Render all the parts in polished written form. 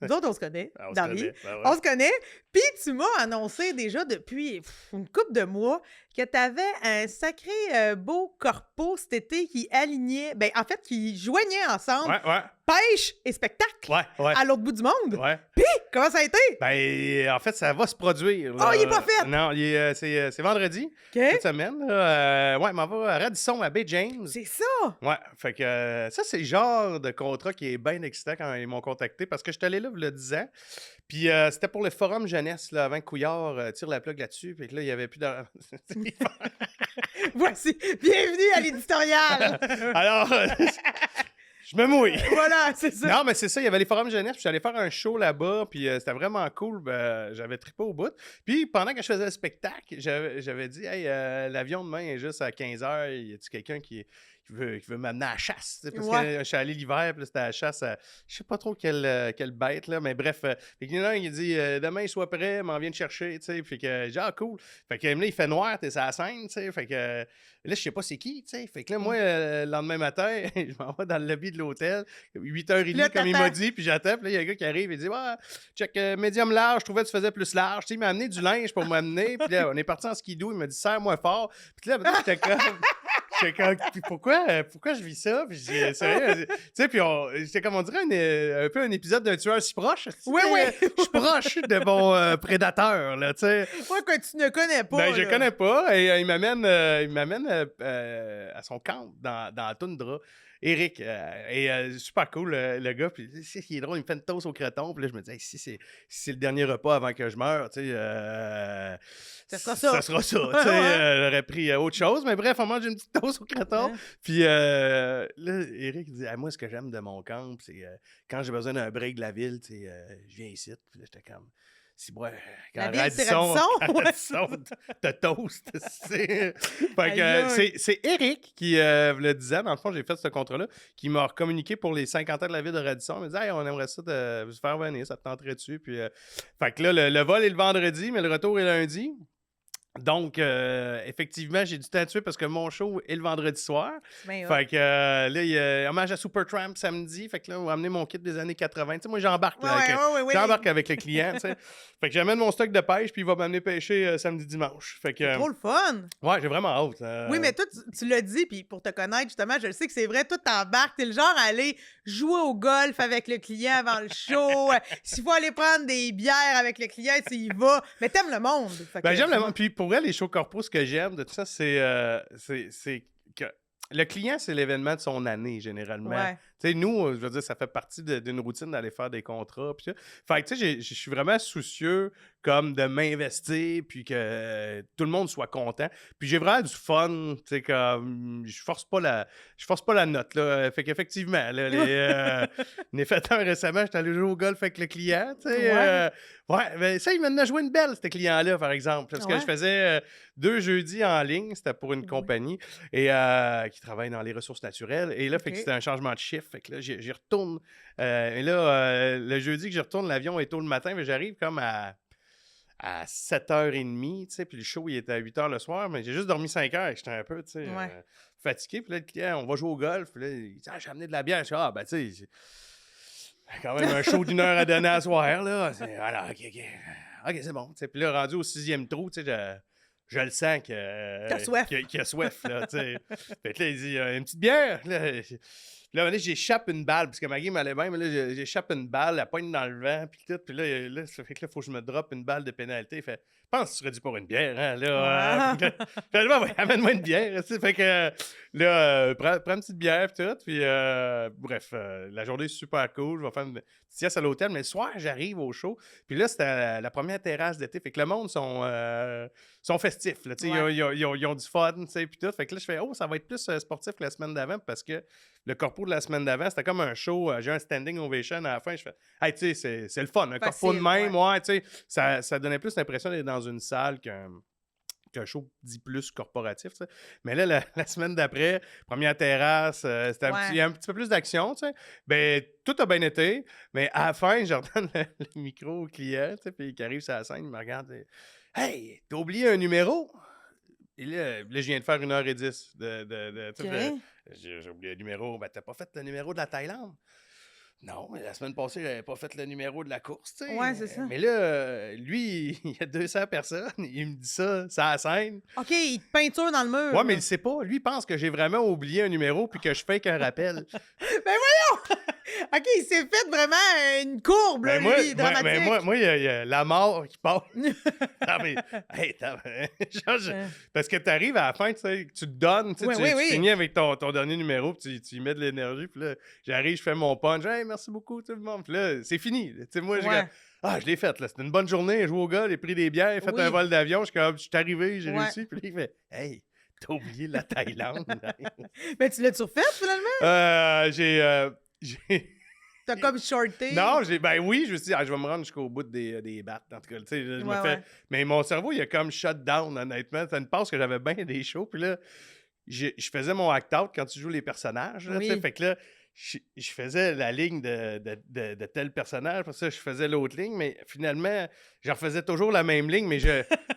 Nous autres, on se connaît On se dans la vie. connaît, ben ouais. On se connaît. Puis tu m'as annoncé déjà depuis une couple de mois que tu avais un sacré beau corpo cet été qui alignait, ben en fait, qui joignait ensemble Ouais. pêche et spectacle Ouais. à l'autre bout du monde. Ouais. Puis, comment ça a été? Ben, en fait, ça va se produire. Oh, il est pas fait! Non, c'est vendredi, OK? cette semaine. Là. Ouais, m'en va à Radisson, à Bay James. C'est ça! Ouais, fait que ça, c'est le genre de contrat qui est bien excitant quand ils m'ont contacté parce que je suis allé là il y a 10 ans. Puis c'était pour le forum jeunesse, là, avant que Couillard tire la plug là-dessus. Puis que là, il n'y avait plus d'argent. Voici, bienvenue à l'éditorial! Alors, je me mouille. Voilà, c'est ça. Non, mais c'est ça, il y avait les forums jeunesse, puis j'allais faire un show là-bas, puis c'était vraiment cool, j'avais trippé au bout. Puis pendant que je faisais le spectacle, j'avais dit, hey, l'avion demain est juste à 15h, y a-tu quelqu'un qui veut m'amener à la chasse? Tu sais, parce que je suis allé l'hiver, puis là, c'était à la chasse à, je sais pas trop quelle bête, là, mais bref. Fait que là, il dit, demain, sois prêt, m'en viens te chercher, tu sais. Fait que j'ai dit, ah, cool. Fait que là, il fait noir, t'es sur la scène, tu sais. Fait que là, je sais pas c'est qui, tu sais. Fait que là, moi, le lendemain matin, je m'en vais dans le lobby de l'hôtel, 8h30, Là, comme il t'attends. m'a dit, puis j'attends, puis là, il y a un gars qui arrive, il dit, ouais, check, médium large, je trouvais que tu faisais plus large. Tu sais, il m'a amené du linge pour m'amener, puis là, on est parti en skidoo, il m'a dit, serre-moi fort. Puis là, j'étais comme. Puis pourquoi je vis ça? Puis je dis, sérieux, tu sais, puis j'étais comme on dirait un peu un épisode d'un tueur si proche. Oui. Je suis proche de mon prédateur, là, tu sais. Ouais, que tu ne connais pas. Ben, je là. connais pas. Et il m'amène à son camp dans la toundra. Eric, super cool, le gars. Puis, il est drôle, il me fait une toast au creton. Puis là, je me dis, hey, si c'est le dernier repas avant que je meure, tu sais, Ça sera ça. Ça sera ça. Tu sais, j'aurais pris autre chose. Mais bref, on mange une petite toast au creton. Ouais. Puis là, Eric, il dit, ah, moi, ce que j'aime de mon camp, c'est quand j'ai besoin d'un break de la ville, tu sais, je viens ici. Puis là, j'étais comme. Si, ouais, La quand ville, c'est Radisson? Radisson te toast. Fait que Aïe. c'est Eric qui le disait, dans le fond, j'ai fait ce contrat-là, qui m'a communiqué pour les 50 ans de la ville de Radisson. Il m'a dit, hey, on aimerait ça vous faire venir, ça te tenterait dessus. Puis, fait que là, le vol est le vendredi, mais le retour est lundi. Donc, effectivement, j'ai du temps à tuer parce que mon show est le vendredi soir. Ben, Fait que là, il y a hommage à Supertramp samedi. Fait que là, on va amener mon kit des années 80. Tu sais, moi, j'embarque. Là, ouais. j'embarque avec le client. Tu sais. Fait que j'amène mon stock de pêche, puis il va m'amener pêcher samedi, dimanche. Fait que, c'est trop le fun. ouais, j'ai vraiment hâte. Oui, mais toi, tu l'as dit, puis pour te connaître, justement, je le sais que c'est vrai, toi, t'embarques, t'es le genre à aller jouer au golf avec le client avant le show. S'il faut aller prendre des bières avec le client, tu y vas. Mais t'aimes le monde. Fait Ben, que, j'aime le monde. Puis pour vrai, les shows corpos, ce que j'aime de tout ça, c'est que le client, c'est l'événement de son année, généralement. Ouais. Tu sais, nous, je veux dire, ça fait partie d'une routine d'aller faire des contrats. Puis ça. Fait que, tu sais, je suis vraiment soucieux comme de m'investir, puis que tout le monde soit content. Puis j'ai vraiment du fun, tu sais, comme, je force pas la note, là. Fait qu'effectivement, là, on est fait un récemment, j'étais allé jouer au golf avec le client, tu sais. Ouais, mais ça, il m'en a joué une belle, ce client-là, par exemple. Parce que je faisais 2 jeudis en ligne, c'était pour une compagnie et qui travaille dans les ressources naturelles. Et là, fait que c'était un changement de chiffre. Fait que là, j'y retourne. Et là, le jeudi que j'y retourne, l'avion est tôt le matin, mais j'arrive comme à 7h30, tu sais, puis le show, il était à 8h le soir, mais j'ai juste dormi 5 heures et j'étais un peu, tu sais, fatigué. Puis là, le client, on va jouer au golf. Puis là, il dit, j'ai amené de la bière. Je dis, ben, tu sais, quand même un show d'1 heure à donner à soir, là. Alors, OK, c'est bon. T'sais, puis là, rendu au 6e trou, tu sais, je le sens qu'il a soif, là, tu sais. Fait que là, il dit, une petite bière. Là, j'échappe une balle, parce que ma game allait bien, mais là, j'échappe une balle, la poigne dans le vent, puis tout. Puis là, ça fait que là, il faut que je me droppe une balle de pénalité. Il fait, je pense que tu serais dû pour une bière, hein, là. Ouais, amène-moi une bière. Fait que là, prends une petite bière, puis tout. Puis bref, la journée est super cool. Je vais faire une petite sieste à l'hôtel, mais le soir, j'arrive au show. Puis là, c'était la première terrasse d'été. Fait que le monde sont festifs, là. Ils ont du fun, tu sais, puis tout. Fait que là, je fais, ça va être plus sportif que la semaine d'avant, parce que le corpo de la semaine d'avant, c'était comme un show. J'ai un standing ovation à la fin. Je fais, hey, tu sais, c'est le fun. Un corpo de même, tu sais, ça donnait plus l'impression d'être dans une salle qu'un show dit plus corporatif, tu sais. Mais là, la semaine d'après, première terrasse, c'était un petit peu plus d'action, tu sais. Ben, tout a bien été, mais à la fin, je redonne le micro au client, tu sais, puis qui arrive sur la scène, il me regarde, hey, t'as oublié un numéro? Et là, je viens de faire 1h10 de OK. j'ai oublié le numéro. Ben, t'as pas fait le numéro de la Thaïlande? Non, mais la semaine passée, j'avais pas fait le numéro de la course, tu sais. Ouais, c'est ça. Mais là, lui, il y a 200 personnes, il me dit ça à la scène. OK, il te peinture dans le mur. Ouais, mais là. il sait pas. Lui, il pense que j'ai vraiment oublié un numéro puis que je fais qu'un rappel. Ben voyons! OK, il s'est fait vraiment une courbe, là, lui, dramatique. Moi, il y a la mort qui part. Non, mais, hey, parce que tu arrives à la fin, tu sais, tu te donnes, tu sais, tu finis avec ton dernier numéro, puis tu y mets de l'énergie, puis là, j'arrive, je fais mon punch, hey, merci beaucoup, tout le monde, puis là, c'est fini. Tu sais, moi, je l'ai fait, là, c'était une bonne journée, j'ai joué au gars, j'ai pris des bières, j'ai fait un vol d'avion, je suis arrivé, j'ai réussi, puis là, il fait, hey, t'as oublié la Thaïlande. Mais tu l'as-tu refait, finalement? T'as comme shorté. Non, oui, je me suis dit, je vais me rendre jusqu'au bout des battes. En tout cas, tu sais, je me fais. Mais mon cerveau, il a comme shut down, honnêtement. C'est une passe que j'avais bien des shows. Puis là, je faisais mon act-out quand tu joues les personnages. Là, fait que là, je faisais la ligne de tel personnage. Pour ça, je faisais l'autre ligne. Mais finalement, je refaisais toujours la même ligne.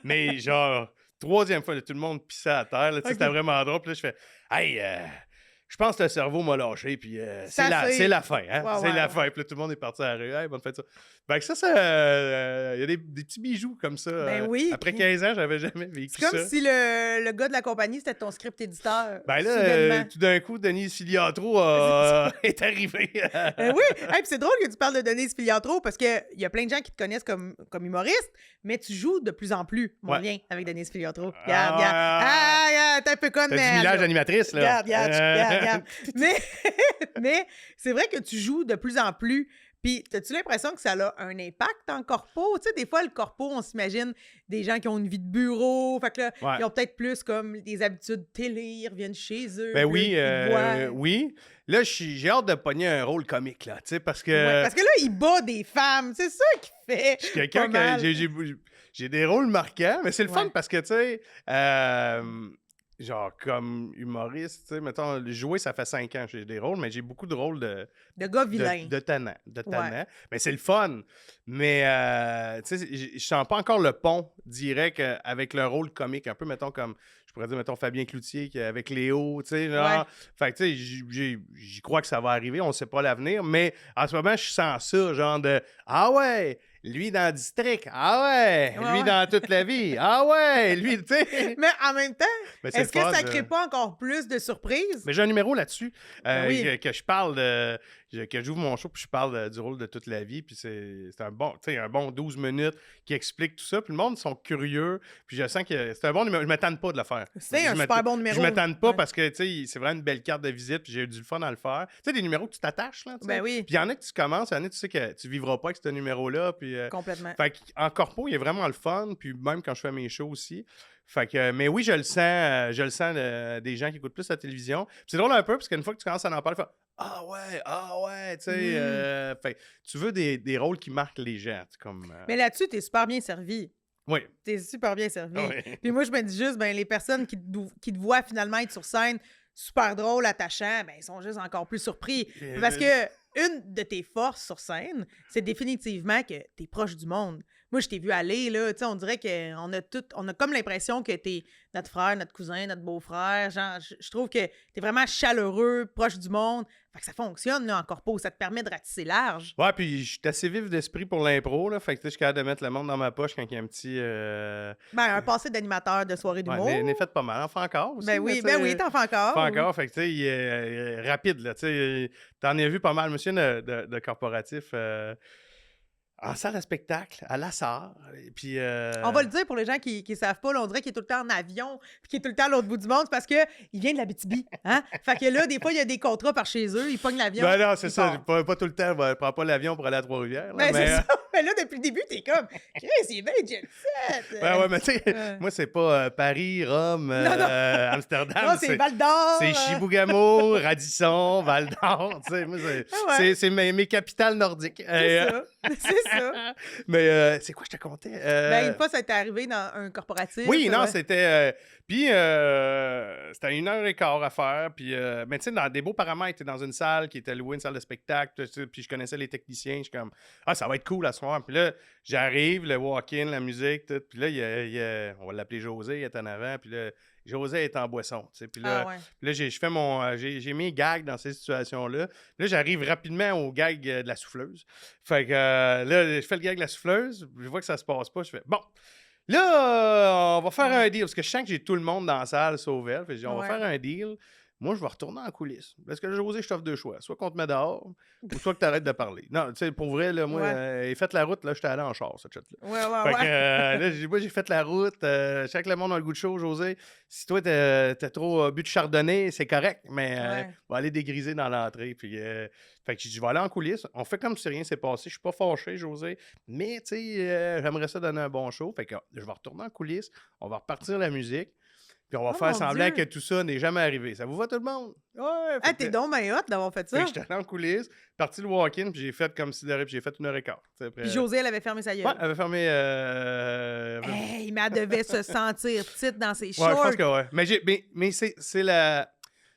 Mais genre, troisième fois, là, tout le monde pissait à terre. Là, c'était vraiment drôle. Puis là, je fais, hey, je pense que le cerveau m'a lâché, puis c'est la fin, hein? C'est la fin. Puis là, tout le monde est parti à la rue. Hey, bonne fête, ça. Ben, ça, il y a des petits bijoux comme ça. Ben oui. Après 15 ans, j'avais jamais vécu ça. C'est comme si le gars de la compagnie, c'était ton script éditeur. Ben là, tout d'un coup, Denise Filiatro est arrivé. Oui. Hey, puis c'est drôle que tu parles de Denise Filiatro parce qu'il y a plein de gens qui te connaissent comme humoriste, mais tu joues de plus en plus, mon lien avec Denise Filiatro. Regarde. T'es un peu conne, mais. T'as du village d'animatrice, là. Regarde. Mais c'est vrai que tu joues de plus en plus. Puis, as-tu l'impression que ça a un impact en corpo? Tu sais, des fois, le corpo, on s'imagine des gens qui ont une vie de bureau. Fait que là, ils ont peut-être plus comme des habitudes télé, ils reviennent chez eux. Ben oui, oui. Là, j'ai hâte de pogner un rôle comique, là, tu sais, parce que... Ouais, parce que là, il bat des femmes. C'est ça qu'il fait. Je suis quelqu'un que j'ai des rôles marquants, mais c'est le fun parce que, tu sais... genre, comme humoriste, tu sais, mettons, jouer, ça fait 5 ans que j'ai des rôles, mais j'ai beaucoup de rôles de gars vilains. De tannants. Mais c'est le fun. Mais, tu sais, je sens pas encore le pont direct avec le rôle comique. Un peu, mettons, comme, je pourrais dire, mettons, Fabien Cloutier avec Léo, tu sais, genre. Fait que, tu sais, j'y crois que ça va arriver. On sait pas l'avenir. Mais en ce moment, je sens ça, genre de, ah ouais! Lui dans le district, ah ouais! Lui dans toute la vie, ah ouais! Lui, tu sais! Mais en même temps, est-ce que ça crée pas encore plus de surprises? Mais j'ai un numéro là-dessus que je parle que j'ouvre mon show puis je parle du rôle de toute la vie puis c'est un bon 12 minutes qui explique tout ça puis le monde sont curieux puis je sens que c'est un bon numéro. Je ne m'attends pas de le faire. C'est un super bon numéro. Je ne m'attends pas parce que c'est vraiment une belle carte de visite puis j'ai eu du fun à le faire. Tu sais, des numéros que tu t'attaches là. Ben oui. Puis il y en a que tu commences, il y en a tu sais que tu vivras pas avec ce numéro-là. Puis, complètement. Fait qu'en corpo, il y a vraiment le fun puis même quand je fais mes shows aussi. Fait que, mais oui, je le sens des gens qui écoutent plus la télévision. Puis c'est drôle un peu, parce qu'une fois que tu commences à en parler, tu fais ah ouais, tu sais. Fait tu veux des rôles qui marquent les gens. Comme, mais là-dessus, t'es super bien servi. Oui. T'es super bien servi. Oui. Puis moi, je me dis juste, les personnes qui te voient finalement être sur scène super drôle, attachant, ils sont juste encore plus surpris. Parce que une de tes forces sur scène, c'est définitivement que t'es proche du monde. Moi, je t'ai vu aller, là, tu sais, on dirait qu'on a comme l'impression que t'es notre frère, notre cousin, notre beau-frère. Genre, je trouve que t'es vraiment chaleureux, proche du monde. Fait que ça fonctionne, là, en corpo. Ça te permet de ratisser large. Ouais, puis je suis assez vif d'esprit pour l'impro, là. Fait que je suis capable de mettre le monde dans ma poche quand il y a un petit... un passé d'animateur de soirée d'humour. Ouais, n'ai fait pas mal. On fait encore aussi. Ben oui, t'en fais encore. Encore, fait que tu sais, il est rapide, là. Tu sais, t'en as vu pas mal, monsieur, de corporatif... en salle de spectacle, à la Sarre. Puis, on va le dire pour les gens qui ne savent pas, là, on dirait qu'il est tout le temps en avion puis qu'il est tout le temps à l'autre bout du monde. C'est parce qu'il vient de l'Abitibi. Hein? Fait que là, des fois, il y a des contrats par chez eux. Ils pognent l'avion. Ben non, c'est ça. Pas tout le temps. Je prends pas l'avion pour aller à Trois-Rivières. Ben, c'est ça. Mais là, depuis le début, t'es comme Chris, il est bien jet set. Ouais, mais tu sais, moi, c'est pas Paris, Rome, Amsterdam. Non, c'est Val d'Or. C'est Chibougamau, Radisson, Val d'Or. Tu sais, moi, c'est mes capitales nordiques. C'est ça. C'est ça. Mais c'est quoi je te contais? Une fois, ça t'est arrivé dans un corporatif. Oui, non, c'était... puis, c'était 1h15 à faire. Puis, mais tu sais, dans des beaux paramètres, t'es dans une salle qui était louée, une salle de spectacle. Puis, je connaissais les techniciens. Je suis comme, ça va être cool à ce soir. Puis là, j'arrive, le walk-in, la musique, tout. Puis là, on va l'appeler José, il est en avant. Puis là, José est en boisson. Puis Ah ouais. là je fais j'ai mis gag dans ces situations-là. Là, j'arrive rapidement au gag de la souffleuse. Fait que là, je fais le gag de la souffleuse. Je vois que ça se passe pas. Je fais bon. Là, on va faire un deal. Parce que je sens que j'ai tout le monde dans la salle sauf elle. Fait que je dis, on va faire un deal. Moi, je vais retourner en coulisses. Parce que José, je t'offre deux choix. Soit qu'on te met dehors, ou soit que tu arrêtes de parler. Non, tu sais, pour vrai, là, moi, faites la route, là, j'étais allé en char, cette chat-là. Ouais. Fait que, là, moi, j'ai fait la route. Je sais que le monde a le goût de chaud, José. Si toi, t'as trop bu de chardonnay, c'est correct, mais on va aller dégriser dans l'entrée. Puis, fait que je vais aller en coulisses. On fait comme si rien s'est passé. Je suis pas fâché, José. Mais, tu sais, j'aimerais ça donner un bon show. Fait que je vais retourner en coulisses. On va repartir la musique. Puis on va faire semblant que tout ça n'est jamais arrivé. Ça vous va tout le monde? Ouais. Ah, t'es donc bien hot d'avoir fait ça. J'étais allé en coulisses, parti le walk-in, puis j'ai fait comme si de puis j'ai fait 1h15. Puis José, elle avait fermé sa gueule. Ouais, elle avait fermé. Hey, mais elle devait se sentir petite dans ses shorts. Ouais, je pense que ouais. Mais c'est la.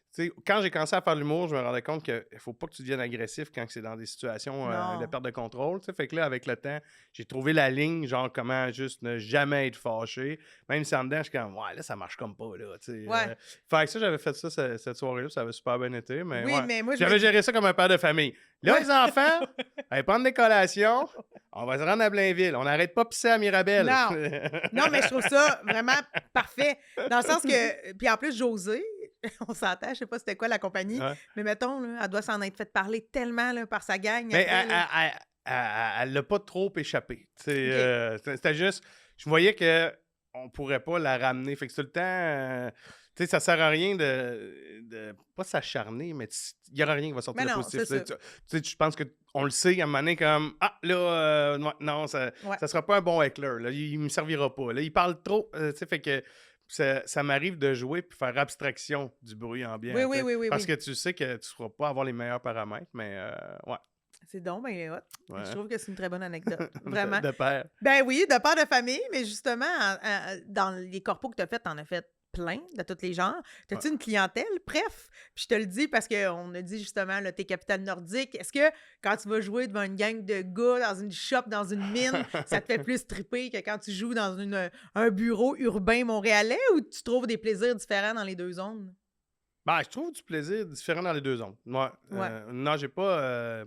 T'sais, quand j'ai commencé à faire de l'humour, je me rendais compte qu'il ne faut pas que tu deviennes agressif quand c'est dans des situations de perte de contrôle. T'sais. Fait que là, avec le temps, j'ai trouvé la ligne, genre comment juste ne jamais être fâché. Même si en dedans, je suis comme, ouais, là, ça marche comme pas. Là, fait que ça, j'avais fait ça cette soirée-là, ça avait super bien été. Mais, oui, mais moi, j'avais géré ça comme un père de famille. Là, les enfants, allez prendre des collations, on va se rendre à Blainville. On n'arrête pas de pisser à Mirabel. Non, mais je trouve ça vraiment parfait. Dans le sens que, puis en plus, José, on s'entend, je sais pas c'était quoi la compagnie, mais mettons, là, elle doit s'en être fait parler tellement là, par sa gang. Mais elle l'a pas trop échappé. C'était juste, je voyais qu'on pourrait pas la ramener. Fait que tout le temps, tu sais, ça sert à rien de pas s'acharner, mais il n'y aura rien qui va sortir de positif. Tu sais, je pense qu'on le sait à un moment donné comme, ah, là, non, ça sera pas un bon heckler. Là, il me servira pas. Là, il parle trop. Tu sais, fait que ça m'arrive de jouer puis faire abstraction du bruit ambiant. Oui. Parce que tu sais que tu ne feras pas avoir les meilleurs paramètres, mais ouais. C'est donc bien hot. Ouais. Je trouve que c'est une très bonne anecdote. Vraiment. De père. Ben oui, de père de famille, mais justement, dans les corpos que tu as fait, t'en as fait plein de tous les genres. T'as-tu une clientèle? Bref, puis je te le dis parce qu'on a dit justement, là, t'es capitaine nordique. Est-ce que quand tu vas jouer devant une gang de gars dans une shop, dans une mine, ça te fait plus triper que quand tu joues dans un bureau urbain montréalais ou tu trouves des plaisirs différents dans les deux zones? Ben, je trouve du plaisir différent dans les deux zones. Non, j'ai pas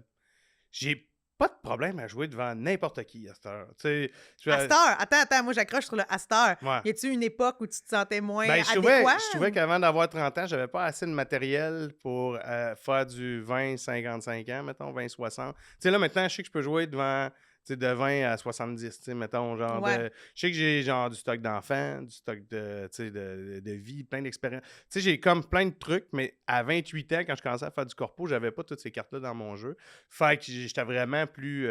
de problème à jouer devant n'importe qui à cette heure. À cette heure? Attends, moi j'accroche sur le à cette heure. Ouais. Y a-tu une époque où tu te sentais moins adéquat? Je trouvais qu'avant d'avoir 30 ans, j'avais pas assez de matériel pour faire du 20-55 ans, mettons, 20-60. Tu sais, là, maintenant, je sais que je peux jouer devant de 20 à 70, mettons, genre je sais que j'ai genre du stock d'enfants, du stock de vie, plein d'expériences. Tu sais, j'ai comme plein de trucs, mais à 28 ans, quand je commençais à faire du corpo, j'avais pas toutes ces cartes-là dans mon jeu. Fait que j'étais vraiment plus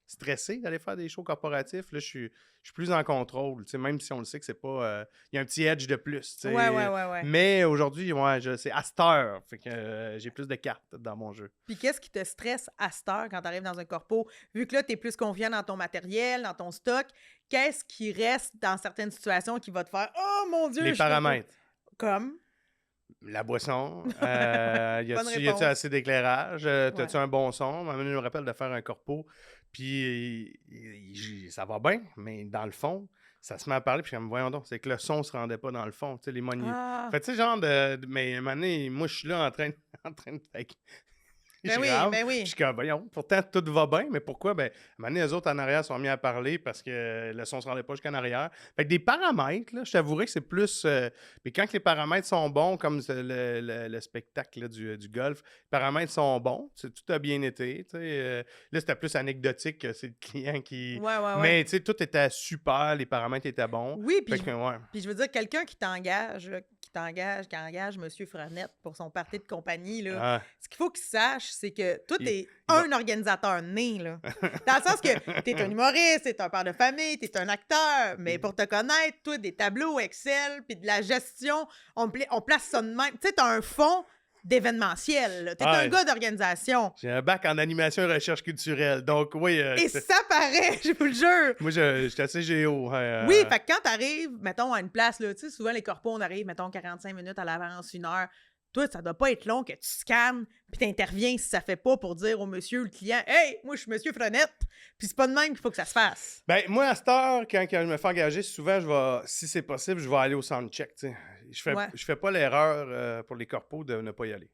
stressé d'aller faire des shows corporatifs. Là, je suis plus en contrôle, même si on le sait que c'est pas... Il y a un petit edge de plus. Ouais. Mais aujourd'hui, c'est à cette heure. Fait que j'ai plus de cartes dans mon jeu. Puis qu'est-ce qui te stresse à cette heure quand tu arrives dans un corpo? Vu que là, tu es plus confiant dans ton matériel, dans ton stock, qu'est-ce qui reste dans certaines situations qui va te faire « Oh mon Dieu! » Les paramètres. Comme? La boisson. Y a-tu assez d'éclairage? T'as-tu un bon son? Je me rappelle de faire un corpo. Puis ça va bien, mais dans le fond, ça se met à parler. Puis comme, voyons donc, c'est que le son se rendait pas dans le fond. Tu sais, les monies. Fait tu sais, genre mais à un moment donné, moi, je suis là en train de. Ben oui. Je suis comme, voyons, pourtant, tout va bien, mais pourquoi? Ben, à un moment donné, les autres en arrière sont mis à parler parce que le son ne se rendait pas jusqu'en arrière. Fait que des paramètres, là, je t'avouerais que c'est plus... mais quand les paramètres sont bons, comme le spectacle là, du golf, les paramètres sont bons, tout a bien été. Là, c'était plus anecdotique que c'est le client qui... Ouais. Mais tu sais, tout était super, les paramètres étaient bons. Oui, puis je veux dire, quelqu'un qui engage M. Frenette pour son party de compagnie, là, ce qu'il faut qu'il sache, c'est que toi, t'es un organisateur né, là. Dans le sens que t'es un humoriste, t'es un père de famille, t'es un acteur, mais pour te connaître, toi, des tableaux Excel, puis de la gestion, on place ça de même. Tu sais, t'as un fond d'événementiel. T'es un gars d'organisation. J'ai un bac en animation et recherche culturelle, donc oui... et ça paraît, je vous le jure! Moi, j'étais assez géo. Oui, fait que quand t'arrives, mettons, à une place, là, tu sais, souvent les corpos, on arrive, mettons, 45 minutes à l'avance, 1 heure. Toi, ça doit pas être long que tu scannes puis t'interviens si ça fait pas pour dire au monsieur, le client, « Hey, moi, je suis Monsieur Frenette! » Puis c'est pas de même qu'il faut que ça se fasse. Ben, moi, à cette heure, quand je me fais engager, souvent, si c'est possible, je vais aller au soundcheck, tu sais. je fais pas l'erreur pour les corpos de ne pas y aller.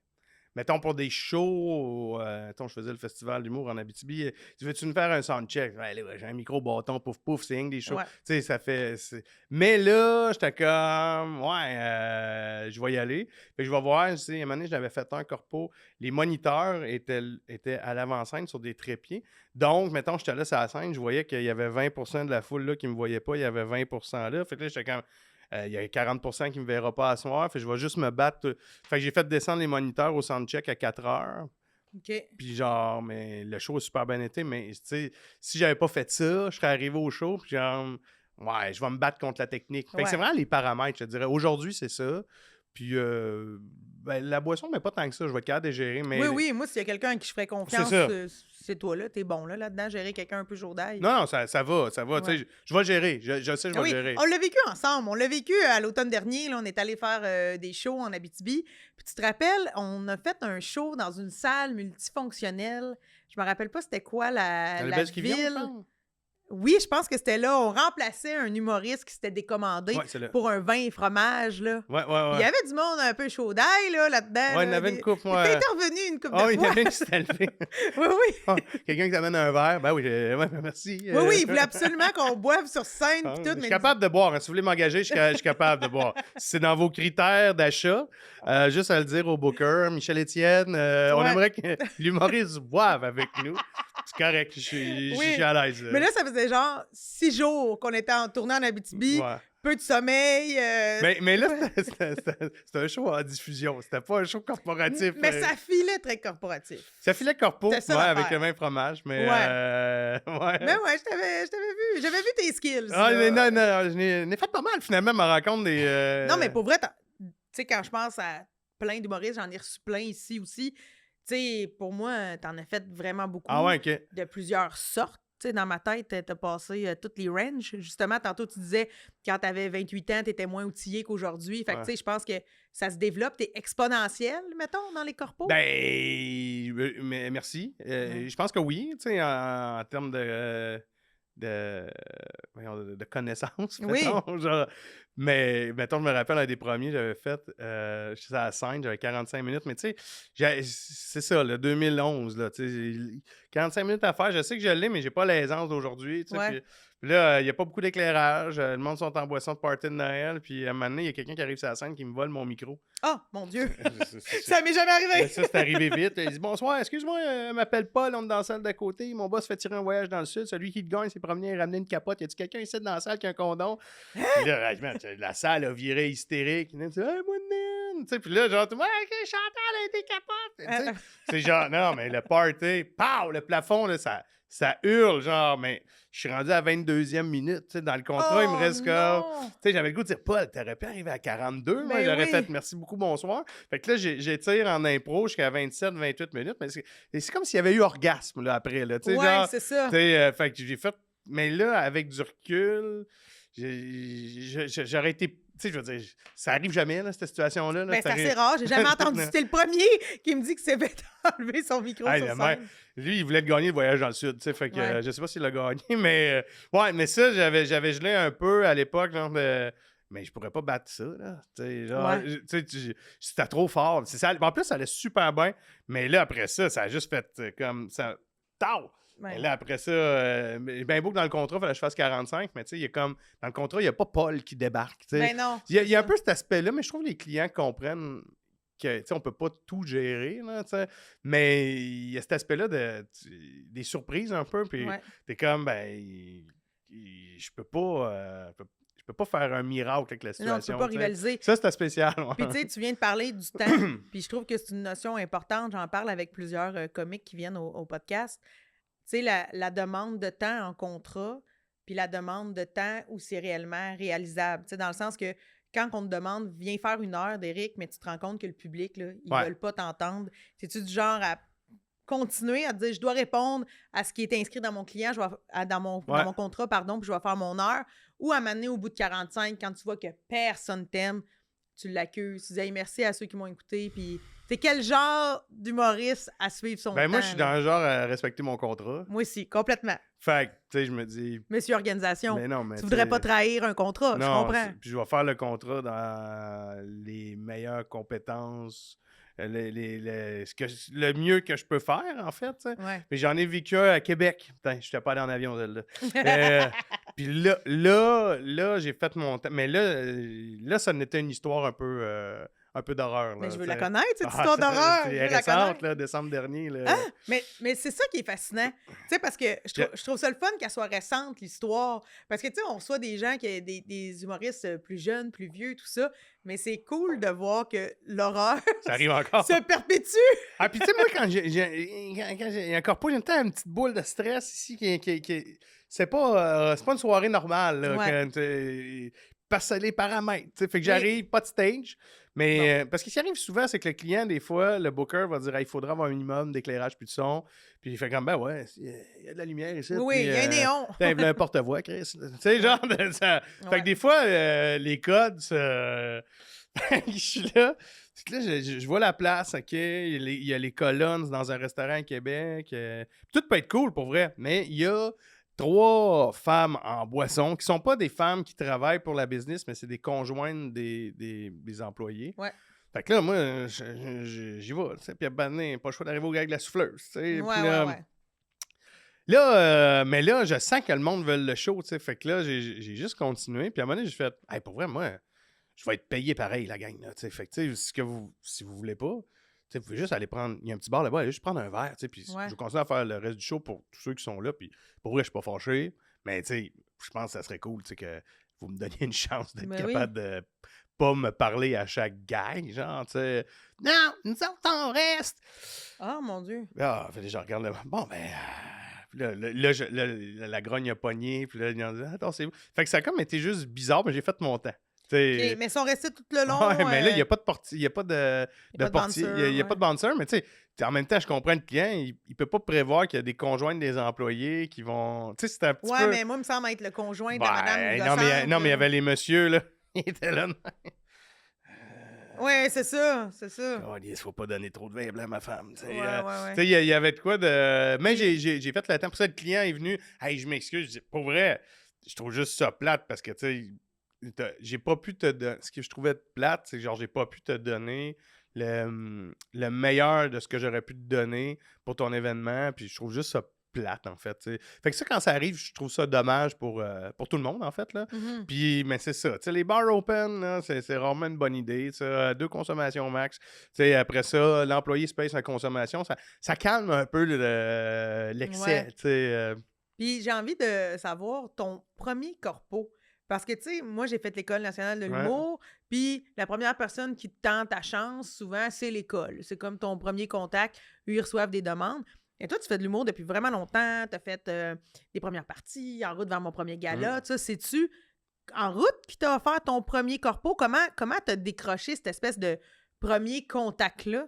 Mettons, pour des shows, mettons, je faisais le festival d'humour en Abitibi, veux-tu nous faire un soundcheck? Ouais, là, j'ai un micro bâton, pouf pouf, c'est rien que des shows. Ouais. Tu sais, ça fait... Mais là, j'étais comme, je vais y aller. Fait que je vais voir, tu sais, à un moment donné, j'avais fait un corpo. Les moniteurs étaient à l'avant-scène sur des trépieds. Donc, mettons, j'étais là sur la scène, je voyais qu'il y avait 20% de la foule là qui me voyait pas, il y avait 20% là. Fait que là, j'étais comme... il y a 40% qui ne me verra pas à soir. Fait que je vais juste me battre. Fait que j'ai fait descendre les moniteurs au soundcheck à 4 heures. OK. Puis genre, mais le show a super bien été. Mais tu sais, si j'avais pas fait ça, je serais arrivé au show. Puis genre, je vais me battre contre la technique. Fait que c'est vraiment les paramètres, je te dirais. Aujourd'hui, c'est ça. Puis la boisson, mais pas tant que ça. Je vais être capable de gérer. Mais... Oui, moi, s'il y a quelqu'un à qui je ferais confiance, c'est toi, là. T'es bon, là-dedans, gérer quelqu'un un peu chaud d'ail. Non, ça va. Ouais. Je vais gérer. Je sais, je vais gérer. On l'a vécu ensemble. On l'a vécu à l'automne dernier. Là, on est allé faire des shows en Abitibi. Puis tu te rappelles, on a fait un show dans une salle multifonctionnelle. Je me rappelle pas c'était quoi la ville. Oui, je pense que c'était là. On remplaçait un humoriste qui s'était décommandé pour un vin et fromage. Là. Ouais. Il y avait du monde un peu chaud d'ail là-dedans. Ouais, il y en avait une coupe, moi. T'es intervenu une coupe de fois. Il y en avait une qui s'était levée. Oui. Quelqu'un qui t'amène un verre. Ben oui, merci. Oui, il voulait absolument qu'on boive sur scène. Puis tout, je suis capable de boire. Si vous voulez m'engager, je suis capable de boire. Si c'est dans vos critères d'achat, juste à le dire au booker, Michel-Étienne, on aimerait que l'humoriste boive avec nous. C'est correct, je suis à l'aise. Mais là, ça faisait genre 6 jours qu'on était en tournée en Abitibi. Ouais. Peu de sommeil. Mais là, c'était un show en diffusion. C'était pas un show corporatif. Mais ça filait très corporatif. Ça filait corpo, avec le même fromage. Mais Mais je t'avais vu. J'avais vu tes skills. Non, je n'ai fait pas mal, finalement, ma rencontre des... Non, mais pour vrai, tu sais, quand je pense à plein d'humoristes, j'en ai reçu plein ici aussi. Tu sais, pour moi, t'en as fait vraiment beaucoup. De plusieurs sortes. Tu sais, dans ma tête, t'as passé toutes les ranges. Justement, tantôt, tu disais, quand t'avais 28 ans, t'étais moins outillé qu'aujourd'hui. Fait que, tu sais, je pense que ça se développe. T'es exponentiel, mettons, dans les corpos. Mais merci. Je pense que oui, tu sais, en termes de connaissances, mettons, genre. Mais, mettons, je me rappelle, un des premiers, j'avais fait, je suis à la scène, j'avais 45 minutes, mais tu sais, c'est ça, le 2011, là, tu sais, 45 minutes à faire, je sais que je l'ai, mais j'ai pas l'aisance d'aujourd'hui, tu sais, puis là, il n'y a pas beaucoup d'éclairage, le monde sont en boisson de party de Noël, puis à un moment donné, il y a quelqu'un qui arrive sur la scène qui me vole mon micro. Oh, mon Dieu! Ça m'est jamais arrivé! Ça, c'est arrivé vite. Il dit « Bonsoir, excuse-moi, m'appelle Paul, on est dans la salle d'à côté. Mon boss fait tirer un voyage dans le sud. Celui qui le gagne s'est promené et ramené une capote. Y a-tu quelqu'un ici dans la salle qui a un condom? » Puis là, la salle a viré hystérique. Il dit « Hey, moi, puis là, genre, Chantal a été capote! » C'est genre, non, mais le party, pow, le plafond, là, ça hurle, genre, mais je suis rendu à 22e minute, tu sais, dans le contrat, il me reste comme... Tu sais, j'avais le goût de dire, Paul, t'aurais pu arriver à 42, moi, j'aurais fait merci beaucoup, bonsoir. Fait que là, j'étire en impro jusqu'à 27, 28 minutes, mais c'est comme s'il y avait eu orgasme, là, après, là, tu sais, genre... c'est ça. Tu sais, fait que j'ai fait... Mais là, avec du recul, j'aurais été... Tu sais, je veux dire, ça arrive jamais, là, cette situation-là. C'est assez rare. J'ai jamais entendu. C'était le premier qui me dit qu'il s'est fait enlever son micro sur scène. Lui, il voulait gagner le voyage dans le sud, tu sais, fait que je sais pas s'il l'a gagné, mais... mais ça, j'avais gelé un peu à l'époque, genre de... Mais je pourrais pas battre ça, là. Tu sais, genre, c'était trop fort. En plus, ça allait super bien, mais là, après ça, ça a juste fait comme ça... Tao! Ouais. Là, après ça, bien beau que dans le contrat, il fallait que je fasse 45, mais tu sais, il y a comme, dans le contrat, il n'y a pas Paul qui débarque. Ben non. Il y a un peu cet aspect-là, mais je trouve que les clients comprennent que, tu sais, on peut pas tout gérer, là, tu sais, mais il y a cet aspect-là des surprises un peu, puis t'es comme, je peux pas faire un miracle avec la situation. Non, tu peux pas rivaliser. Ça, c'était spécial. Puis, tu sais, tu viens de parler du temps, puis je trouve que c'est une notion importante. J'en parle avec plusieurs comiques qui viennent au podcast. Tu sais, la demande de temps en contrat, puis la demande de temps où c'est réellement réalisable. Tu sais, dans le sens que quand on te demande « Viens faire 1 heure d'Éric », mais tu te rends compte que le public, là, ils veulent pas t'entendre. C'est-tu du genre à continuer à te dire « Je dois répondre à ce qui est inscrit dans mon client, dans mon contrat, pardon, puis je vais faire mon heure », ou à m'amener au bout de 45, quand tu vois que personne t'aime, tu l'accuses, tu dis hey, « Merci à ceux qui m'ont écouté », puis... C'est quel genre d'humoriste à suivre son temps? Moi, je suis dans le genre à respecter mon contrat. Moi aussi, complètement. Fait que, tu sais, je me dis... Monsieur Organisation, Mais non, mais tu voudrais pas trahir un contrat, je non, comprends. puis je vais faire le contrat dans les meilleures compétences, le mieux que je peux faire, en fait. Tu sais. Ouais. Mais j'en ai vécu un à Québec. Putain, je n'étais pas allé en avion, celle-là. Puis là, j'ai fait mon temps. Mais là, ça n'était une histoire un peu d'horreur. Mais là, je veux tu la sais. connaître, cette histoire d'horreur. Je C'est veux la récente, connaître. là, décembre dernier. Là. Ah! Mais c'est ça qui est fascinant. Tu sais, parce que je trouve ça le fun qu'elle soit récente, l'histoire. Parce que, tu sais, on reçoit des gens, des humoristes plus jeunes, plus vieux, tout ça. Mais c'est cool de voir que l'horreur Ça arrive encore. se perpétue. Ah, puis tu sais, moi, quand j'ai un corpo, j'ai une petite boule de stress ici qui c'est pas une soirée normale, là, Ouais. parce que les paramètres, tu sais, fait que j'arrive, pas de stage, mais parce que ce qui arrive souvent, c'est que le client, des fois, le booker va dire, il faudra avoir un minimum d'éclairage puis de son, puis il fait comme, ben ouais, il y a de la lumière ici. Oui, puis, il y a un néon. il y a un porte-voix, Chris. Tu sais, genre, ça... Fait que des fois, les codes, je suis là. Là, je vois la place, OK? Il y a les colonnes dans un restaurant à Québec. Tout peut être cool, pour vrai. Mais il y a 3 femmes en boisson qui sont pas des femmes qui travaillent pour la business, mais c'est des conjointes des employés. Ouais. Fait que là, moi, j'y vais. Puis à un moment donné, pas le choix d'arriver au gars avec la souffleuse. Ouais, puis là, ouais. Là, mais là, je sens que le monde veut le show. Fait que là, j'ai juste continué. Puis à un moment donné, j'ai fait, hey, pour vrai, moi, je vais être payé pareil, la gang. Là, fait que, si vous voulez pas, vous pouvez juste aller prendre. Il y a un petit bar là-bas, allez juste prendre un verre. Puis Ouais. je vais continuer à faire le reste du show pour tous ceux qui sont là. Puis pour vrai, je suis pas fâché. Mais je pense que ça serait cool que vous me donniez une chance d'être capable de pas me parler à chaque gang. Genre, tu sais, non, nous autres, on reste. Ah, mon Dieu. Ah, fait que je regarde là. Bon, ben. Puis la grogne a pogné. Puis là, ils ont dit, attends, c'est. Fait que ça a comme été juste bizarre, mais j'ai fait mon temps. Okay, mais ils sont restés tout le long. Ouais, mais là, il n'y a pas de portier. Il n'y a pas de portier. Il n'y a pas de bouncer, mais tu sais, en même temps, je comprends le client, il ne peut pas prévoir qu'il y a des conjoints des employés qui vont. Tu sais, c'est un petit peu. Ouais, mais moi, il me semble être le conjoint de la madame. Non, mais il y avait les messieurs, là. Ils étaient là. Ouais, c'est ça. Oh, il ne faut pas donner trop de vin blanc à ma femme. Tu Ouais. sais, il y avait de quoi de. Mais j'ai fait le temps. Pour ça, le client est venu. Hey, je m'excuse. Je dis, pour vrai, je trouve juste ça plate parce que, tu sais, j'ai pas pu te donner. Ce que je trouvais plate, c'est que genre, j'ai pas pu te donner le meilleur de ce que j'aurais pu te donner pour ton événement. Puis je trouve juste ça plate, en fait. T'sais. Fait que ça, quand ça arrive, je trouve ça dommage pour tout le monde, en fait. Là. Mm-hmm. Puis, mais c'est ça. T'sais, les bars open, là, c'est rarement une bonne idée. 2 consommations max. T'sais, après ça, l'employé se paye sa consommation. Ça calme un peu l'excès. Ouais. Puis j'ai envie de savoir ton premier corpo. Parce que, tu sais, moi, j'ai fait l'École nationale de l'humour, puis la première personne qui te tente ta chance, souvent, c'est l'école. C'est comme ton premier contact. Eux, ils reçoivent des demandes. Et toi, tu fais de l'humour depuis vraiment longtemps. Tu as fait des premières parties, En route vers mon premier gala. Tu sais, c'est-tu En route qui t'a offert ton premier corpo? Comment t'as décroché cette espèce de premier contact-là?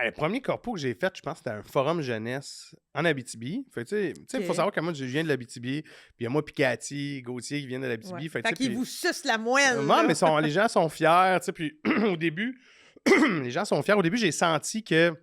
Le premier corpo que j'ai fait, je pense, c'était un forum jeunesse en Abitibi. Fait tu sais, il faut savoir que moi, je viens de l'Abitibi. Puis il y a moi, puis Cathy, Gauthier, qui viennent de l'Abitibi. Ouais. Fait qu'ils vous sucent la moelle. Non, mais les gens sont fiers. Tu sais, puis au début, les gens sont fiers. Au début, j'ai senti que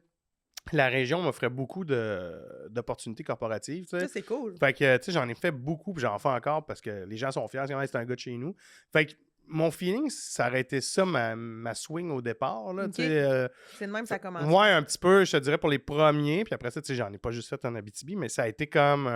la région m'offrait beaucoup d'opportunités corporatives. Tu sais. Ça, c'est cool. Fait que, tu sais, j'en ai fait beaucoup, puis j'en fais encore parce que les gens sont fiers. C'est un gars de chez nous. Fait que mon feeling, ça aurait été ça, ma swing au départ. Là, c'est de même que ça a commencé. Ouais, un petit peu, je te dirais, pour les premiers. Puis après ça, tu sais, j'en ai pas juste fait en Abitibi, mais ça a été comme...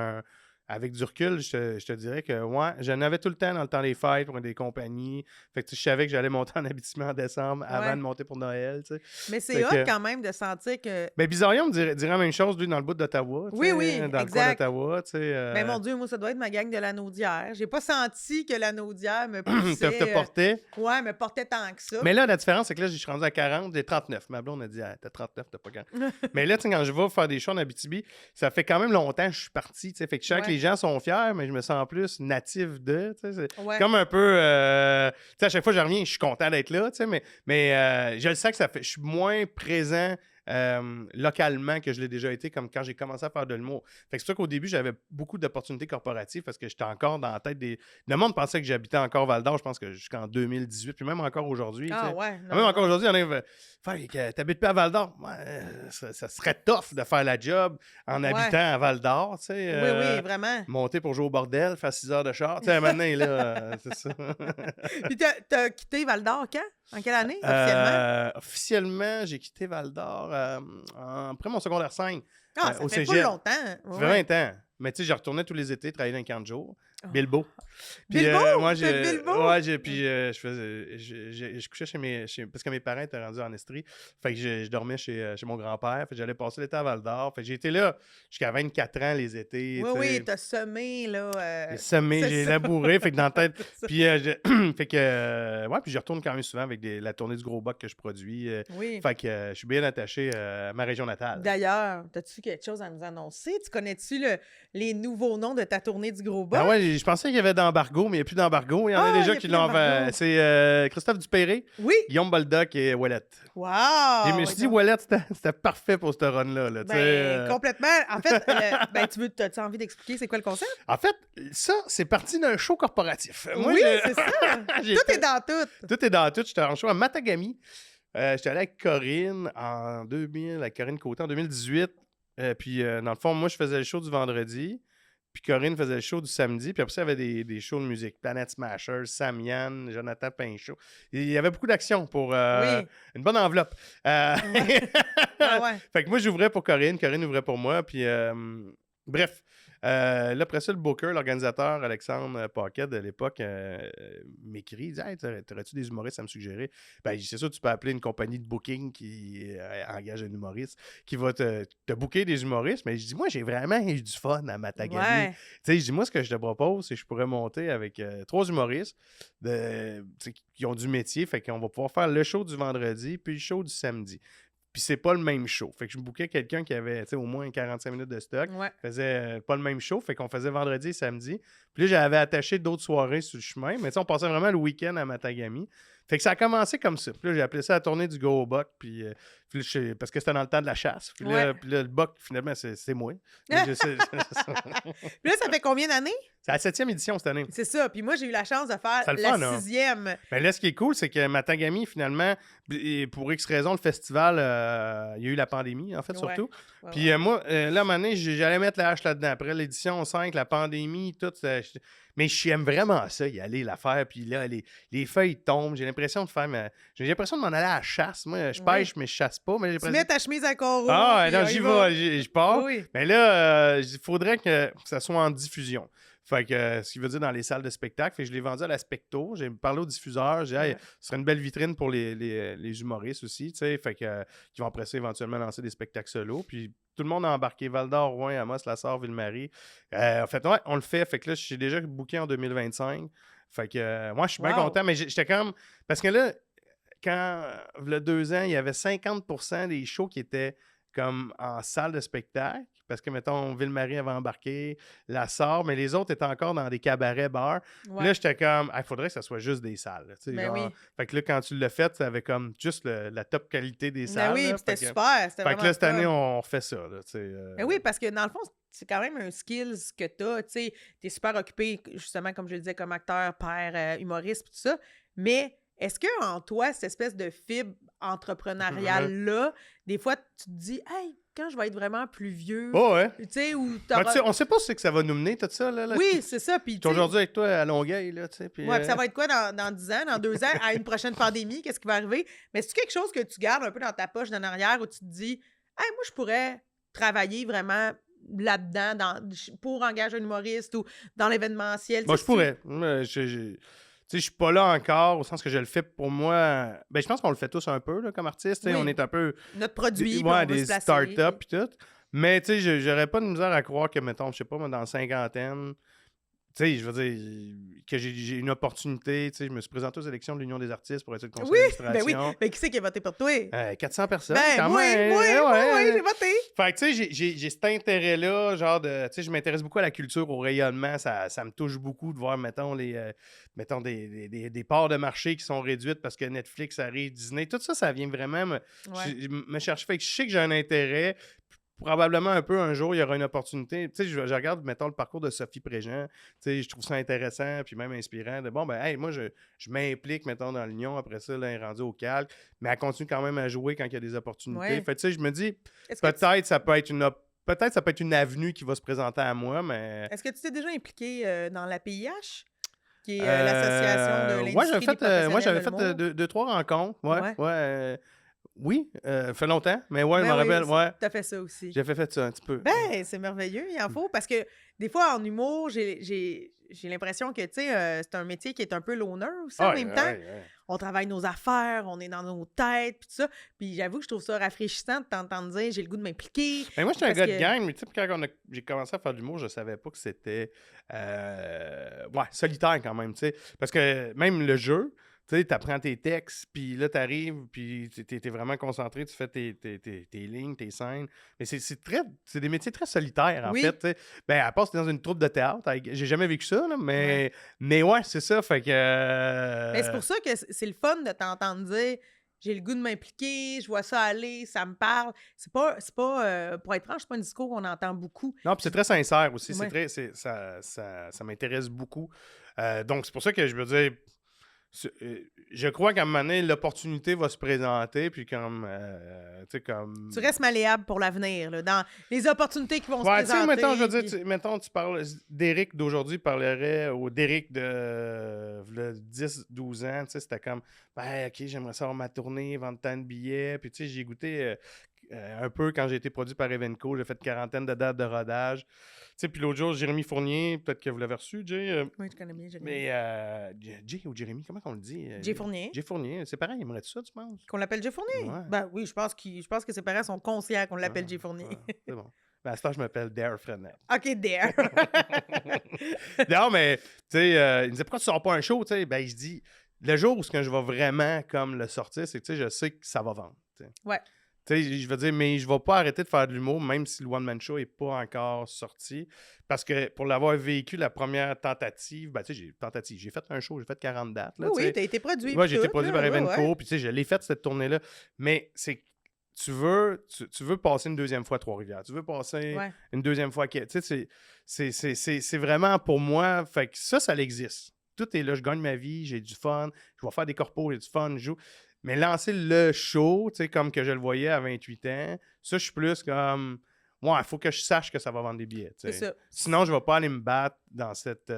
avec du recul, je te dirais que, ouais, j'en avais tout le temps dans le temps des fêtes pour des compagnies. Fait que je savais que j'allais monter en Abitibi en décembre avant de monter pour Noël, tu sais. Mais c'est hot quand même de sentir que... Mais Bizarrion me dirait la même chose, lui, dans le bout d'Ottawa. Oui, dans exact. le coin d'Ottawa, tu sais. Mais mon Dieu, moi, ça doit être ma gang de la Naudière. J'ai pas senti que la Naudière me poussait... te portait. Ouais, me portait tant que ça. Mais là, la différence, c'est que là, je suis rendu à 40, j'ai 39. Ma blonde a dit, t'as 39, t'as pas 40. Mais là, tu sais, quand je vais faire des shows en Abitibi, ça fait quand même longtemps que je suis parti, tu sais. Fait que je sens que les gens sont fiers, mais je me sens plus natif de, tu sais. C'est comme un peu... tu sais, à chaque fois que je reviens, je suis content d'être là, tu sais, mais je le sais que ça fait... Je suis moins présent localement que je l'ai déjà été, comme quand j'ai commencé à faire de l'humour. Fait que c'est pour ça qu'au début, j'avais beaucoup d'opportunités corporatives parce que j'étais encore dans la tête des... Le monde pensait que j'habitais encore Val-d'Or, je pense que jusqu'en 2018, puis même encore aujourd'hui. Ah ouais. Même encore aujourd'hui, il y en a t'habites pas à Val-d'Or? Ouais, ça serait tough de faire la job en habitant à Val-d'Or, tu sais. Oui, vraiment. Monter pour jouer au bordel, faire 6 heures de char. Tu sais, maintenant, là, c'est ça. Puis t'as quitté Val-d'Or quand? En quelle année, officiellement? Officiellement, j'ai quitté Val-d'Or après mon secondaire 5. Ah, ça au fait cégep. pas longtemps. Ça fait 20 ans. Mais tu sais, je retournais tous les étés travailler dans 40 jours. Oh. Bilbo. Puis, Bilbo? moi, Bilbo? Ouais, puis je couchais parce que mes parents étaient rendus en Estrie. Fait que je dormais chez mon grand-père. Fait que j'allais passer l'été à Val-d'Or. Fait que j'ai été là jusqu'à 24 ans les étés. Oui, t'as semé, là. J'ai semé, j'ai labouré. Fait que dans la tête. Puis, fait que, ouais, puis je retourne quand même souvent avec la tournée du Gros Boc que je produis. Oui. Fait que je suis bien attaché à ma région natale. D'ailleurs, as-tu quelque chose à nous annoncer? Tu connais-tu les nouveaux noms de ta tournée du Gros Boc? Ah ouais, je pensais qu'il y avait d'embargo, mais il n'y a plus d'embargo. Il y en a déjà qui l'ont fait. C'est Christophe Dupéré, Guillaume Boldoc et Ouellette. Wow! Je me suis dit, Ouellette, c'était parfait pour ce run-là. Là, complètement. En fait, t'as-tu envie d'expliquer c'est quoi le concept? En fait, ça, c'est parti d'un show corporatif. Moi, c'est ça. Tout est dans tout. Tout est dans tout. J'étais en show à Matagami. J'étais allé avec Corinne en 2000, avec Corinne Côté en 2018. Puis, dans le fond, moi, je faisais le show du vendredi. Puis Corinne faisait le show du samedi. Puis après ça, il y avait des shows de musique. Planet Smashers, Sam Yann, Jonathan Pinchot. Il y avait beaucoup d'action pour une bonne enveloppe. Ouais. Fait que moi, j'ouvrais pour Corinne. Corinne ouvrait pour moi. Puis bref. Là, après ça, le booker, l'organisateur Alexandre Paquet de l'époque m'écrit, il dit « Hey, t'aurais-tu des humoristes à me suggérer? » Ben, c'est sûr, tu peux appeler une compagnie de booking qui engage un humoriste qui va te booker des humoristes. Mais je dis « Moi, j'ai vraiment eu du fun à Matagami. Ouais. » Tu sais, je dis « Moi, ce que je te propose, c'est que je pourrais monter avec 3 humoristes qui ont du métier. Fait qu'on va pouvoir faire le show du vendredi puis le show du samedi. » Puis c'est pas le même show. Fait que je me bookais quelqu'un qui avait au moins 45 minutes de stock. Ouais. Faisait pas le même show. Fait qu'on faisait vendredi et samedi. Puis là, j'avais attaché d'autres soirées sur le chemin. Mais on passait vraiment le week-end à Matagami. Fait que ça a commencé comme ça. Puis là, j'ai appelé ça la tournée du Go au Boc. Puis parce que c'était dans le temps de la chasse. Puis là, le Boc, finalement, c'est moi. Puis là, ça fait combien d'années? C'est la 7e édition cette année. C'est ça. Puis moi, j'ai eu la chance de faire la 6e. Mais là, ce qui est cool, c'est que Matagami, finalement, pour X raison, le festival, il y a eu la pandémie, en fait, surtout. Puis moi, là, à un moment donné, j'allais mettre la hache là-dedans. Après l'édition 5, la pandémie, tout. Mais j'aime vraiment ça, y aller, la faire. Puis là, les feuilles tombent. J'ai l'impression de faire j'ai l'impression de m'en aller à la chasse. Moi, je pêche, mais je chasse pas. Mais tu mets ta chemise à coraux. Ah, non, j'y vais. Je pars. Oui. Mais là, il faudrait que ça soit en diffusion. Fait que ce qui veut dire dans les salles de spectacle. Fait que je l'ai vendu à la Specto. J'ai parlé au diffuseur. J'ai dit, hey, ce serait une belle vitrine pour les humoristes aussi. Tu sais, fait que qui vont après ça éventuellement lancer des spectacles solo. Puis tout le monde a embarqué. Val-d'Or, Rouen, Amos, Lassar, Ville-Marie. En fait, ouais, on le fait. Fait que là, j'ai déjà booké en 2025. Fait que moi, je suis bien content. Mais j'étais comme. Parce que là, quand, il y a 2 ans, il y avait 50% des shows qui étaient comme en salle de spectacle. Parce que, mettons, Ville-Marie avait embarqué, La Sarre, mais les autres étaient encore dans des cabarets, bars. Ouais. Là, j'étais comme, il faudrait que ça soit juste des salles. Genre... oui. Fait que là, quand tu l'as fait, ça avait comme juste la top qualité des salles. Oui, c'était super. Fait que là, cette année, on refait ça. Oui, parce que dans le fond, c'est quand même un skills que t'as. Tu sais, t'es super occupé, justement, comme je le disais, comme acteur, père, humoriste, tout ça. Mais est-ce qu'en toi, cette espèce de fibre entrepreneuriale-là, des fois, tu te dis, hey, quand je vais être vraiment plus vieux, tu sais, ou on sait pas ce que ça va nous mener, tout ça, là. Oui, c'est ça. Puis aujourd'hui avec toi à Longueuil, là, tu sais. Puis ça va être quoi dans 10 ans, dans 2 ans, à une prochaine pandémie, qu'est-ce qui va arriver? Mais c'est quelque chose que tu gardes un peu dans ta poche d'en arrière où tu te dis, hey, moi, je pourrais travailler vraiment là-dedans pour engager un humoriste ou dans l'événementiel. Moi, je pourrais. Je suis pas là encore, au sens que je le fais pour moi. Ben, je pense qu'on le fait tous un peu là, comme artiste. Oui. On est un peu. Notre produit, des startups et tout. Mais tu sais, j'aurais pas de misère à croire que, mettons, je sais pas, moi, dans la cinquantaine, tu sais, je veux dire, que j'ai une opportunité, tu sais, je me suis présenté aux élections de l'Union des artistes pour être le conseil Oui, d'administration. ben qui c'est qui a voté pour toi? 400 personnes, Ben, quand moi, même. j'ai voté. Fait que, tu sais, j'ai cet intérêt-là, genre de. Tu sais, je m'intéresse beaucoup à la culture, au rayonnement. Ça me touche beaucoup de voir, mettons, des parts de marché qui sont réduites parce que Netflix arrive, Disney. Tout ça, ça vient vraiment me chercher. Fait que je sais que j'ai un intérêt. Probablement un peu un jour, il y aura une opportunité. Tu sais, je regarde, mettons, le parcours de Sophie Préjean. Tu sais, je trouve ça intéressant, puis même inspirant. De bon, ben, hey, moi, je m'implique, mettons, dans l'Union. Après ça, là, elle est rendue au calque. Mais elle continue quand même à jouer quand il y a des opportunités. Ouais. Fait tu sais, je me dis, Est-ce que peut-être ça peut être une avenue qui va se présenter à moi, mais. Est-ce que tu t'es déjà impliqué dans l'APIH, qui est l'association de l'industrie des professionnels Moi, j'avais de fait l'humour? deux, trois rencontres. Ouais. Oui, ça fait longtemps, mais ouais, je Ben me rappelle. oui, Ouais, t'as fait ça aussi. j'ai fait ça un petit peu. Ben, c'est merveilleux, il en faut. Parce que des fois, en humour, j'ai l'impression que, tu sais, c'est un métier qui est un peu loner aussi en même temps. Ouais. On travaille nos affaires, on est dans nos têtes, puis tout ça. Puis j'avoue que je trouve ça rafraîchissant de t'entendre dire j'ai le goût de m'impliquer. Mais moi, j'étais un parce gars de que- gang, mais tu sais, quand j'ai commencé à faire de l'humour, je savais pas que c'était solitaire quand même, tu sais. Parce que même le jeu, tu sais, t'apprends tes textes, puis là, t'arrives, puis t'es vraiment concentré, tu fais tes lignes, tes scènes. Mais c'est des métiers très solitaires, en Oui. fait, tu sais. Ben, à part si t'es dans une troupe de théâtre, j'ai jamais vécu ça, là, mais ouais, c'est ça, fait que... Mais c'est pour ça que c'est le fun de t'entendre dire j'ai le goût de m'impliquer, je vois ça aller, ça me parle. C'est pas pour être franc, c'est pas un discours qu'on entend beaucoup. Non, puis c'est très sincère aussi. Ouais. Ça m'intéresse beaucoup. Donc, c'est pour ça que je veux dire, je crois qu'à un moment donné, l'opportunité va se présenter, puis comme, tu sais, comme... Tu restes malléable pour l'avenir, là, dans les opportunités qui vont se Ouais, tu sais, présenter. mettons, je veux dire, puis- mettons, tu parles d'Éric d'aujourd'hui parlerait au d'Éric de 10-12 ans, tu sais, c'était comme, ben, OK, j'aimerais savoir ma tournée, vendre tant de billets, puis tu sais, j'ai goûté un peu quand j'ai été produit par Evenco, j'ai fait une quarantaine de dates de rodage. Tu sais, puis l'autre jour, Jérémy Fournier, peut-être que vous l'avez reçu, Jay, Oui, je connais bien Jérémy. mais Jay ou Jérémy, comment on le dit? Jay Fournier. Jay Fournier, c'est pareil, aimerais-tu ça, tu penses? Qu'on l'appelle Jay Fournier? Ouais. Ben oui, je pense que ses parents sont conscients qu'on l'appelle Jay Fournier. C'est bon. Ben, à ce temps, je m'appelle Dare Frednet. OK, there. Non, mais, tu sais, il me disait, pourquoi tu sors pas un show, tu sais? Ben, je dis, le jour où je vais vraiment, comme, le sortir, c'est que, tu sais, je sais que ça va vendre, tu sais. Ouais. Tu sais, je veux dire, mais je vais pas arrêter de faire de l'humour, même si le one-man show est pas encore sorti, parce que pour l'avoir vécu, la première tentative, ben, tu sais, j'ai fait un show, j'ai fait 40 dates, là, tu Oui, sais. t'as été produit. Moi, puis j'ai été tout, produit là, par ouais, Evenco, ouais. puis tu sais, je l'ai fait cette tournée-là, mais c'est que tu veux passer une deuxième fois à Trois-Rivières, tu veux passer Ouais. une deuxième fois à Québec, tu sais, c'est vraiment pour moi, fait que ça l'existe. Tout est là, je gagne ma vie, j'ai du fun, je vais faire des corpos, j'ai du fun, je joue. Mais lancer le show, tu sais, comme que je le voyais à 28 ans, ça, je suis plus comme... Ouais, il faut que je sache que ça va vendre des billets, tu sais. C'est ça. Sinon, je ne vais pas aller me battre dans cette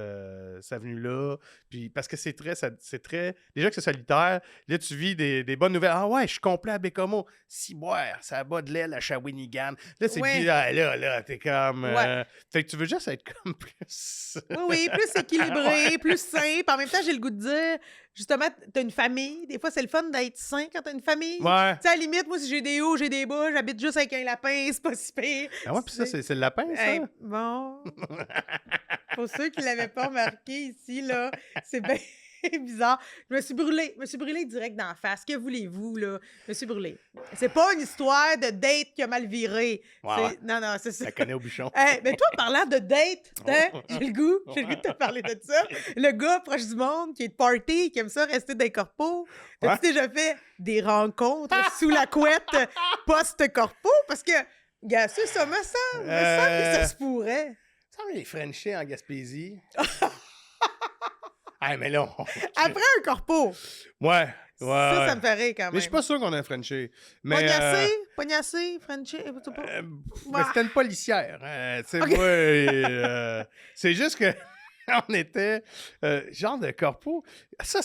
avenue-là. Puis, parce que c'est très... Déjà que c'est solitaire, là, tu vis des bonnes nouvelles. Ah ouais, je suis complet à Bécomo. Si, ouais, ça bat de l'aile à Shawinigan. Là, c'est Ouais. là, t'es comme... Ouais. Fait que tu veux juste être comme plus... Oui, plus équilibré, Ouais. plus sain. Puis en même temps, j'ai le goût de dire, justement, t'as une famille. Des fois, c'est le fun d'être sain quand t'as une famille. Ouais. Tu sais, à la limite, moi, si j'ai des hauts, j'ai des bas, j'habite juste avec un lapin, c'est pas si pire. Ah ouais, puis ça, c'est le lapin, ça? Hey, bon. Pour ceux qui l'avaient pas remarqué ici, là, c'est bien bizarre. Je me suis brûlée direct dans la face. Que voulez-vous, là? Je me suis brûlée. C'est pas une histoire de date qui a mal viré. Ouais. Non, c'est ça. Ça connaît au bouchon. Hey, mais toi, parlant de date, hein, Oh. j'ai le goût de te parler de ça. Le gars proche du monde qui est de party, qui aime ça rester dans les corpos. T'as-tu déjà fait des rencontres sous la couette post-corpo? Parce que, gars, ça me semble que ça se pourrait. Ça me les Frenchies en Gaspésie. Ah, mais là, Après un corpo. Ouais. Ça me fait rire quand même. Mais je suis pas sûr qu'on a un Frenchie. Mais, Pognacé, Frenchie, je sais pas. mais c'était une policière. Tu sais, Ok. moi, c'est juste que on était genre de corpo. Ça,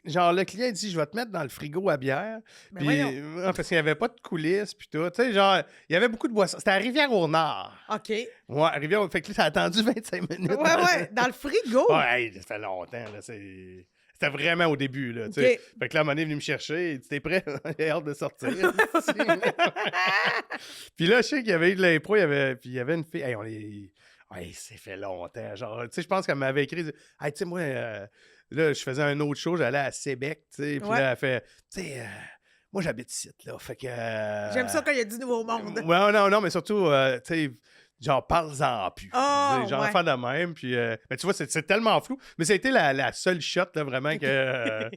genre, le client dit, je vais te mettre dans le frigo à bière. Ben Puis, voyons. parce qu'il n'y avait pas de coulisses, puis tout. Tu sais, genre, il y avait beaucoup de boissons. C'était à Rivière-au-Nord. OK. Ouais, Rivière. Fait que là, ça a attendu 25 minutes. Ouais, dans le frigo. Ouais, hey, ça fait longtemps, là. C'était vraiment au début, là, tu sais. OK. Fait que là, à un moment donné, il est venu me chercher. Il dit, t'es prêt? J'ai hâte de sortir. Puis là, je sais qu'il y avait eu de l'impro, puis il y avait une fille. Hey, Ouais, c'est fait longtemps. Genre, tu sais, je pense qu'elle m'avait écrit, hey, tu sais, moi, là, je faisais un autre show, j'allais à Sébec, tu sais, puis là, elle fait, tu sais, moi, j'habite ici, là, fait que... J'aime ça quand il y a du nouveau monde. Ouais, non, mais surtout, tu sais, genre, parle-en plus. Oh, Genre, ouais. faire de même, puis... mais tu vois, c'est tellement flou, mais ça a été la seule shot, là, vraiment, que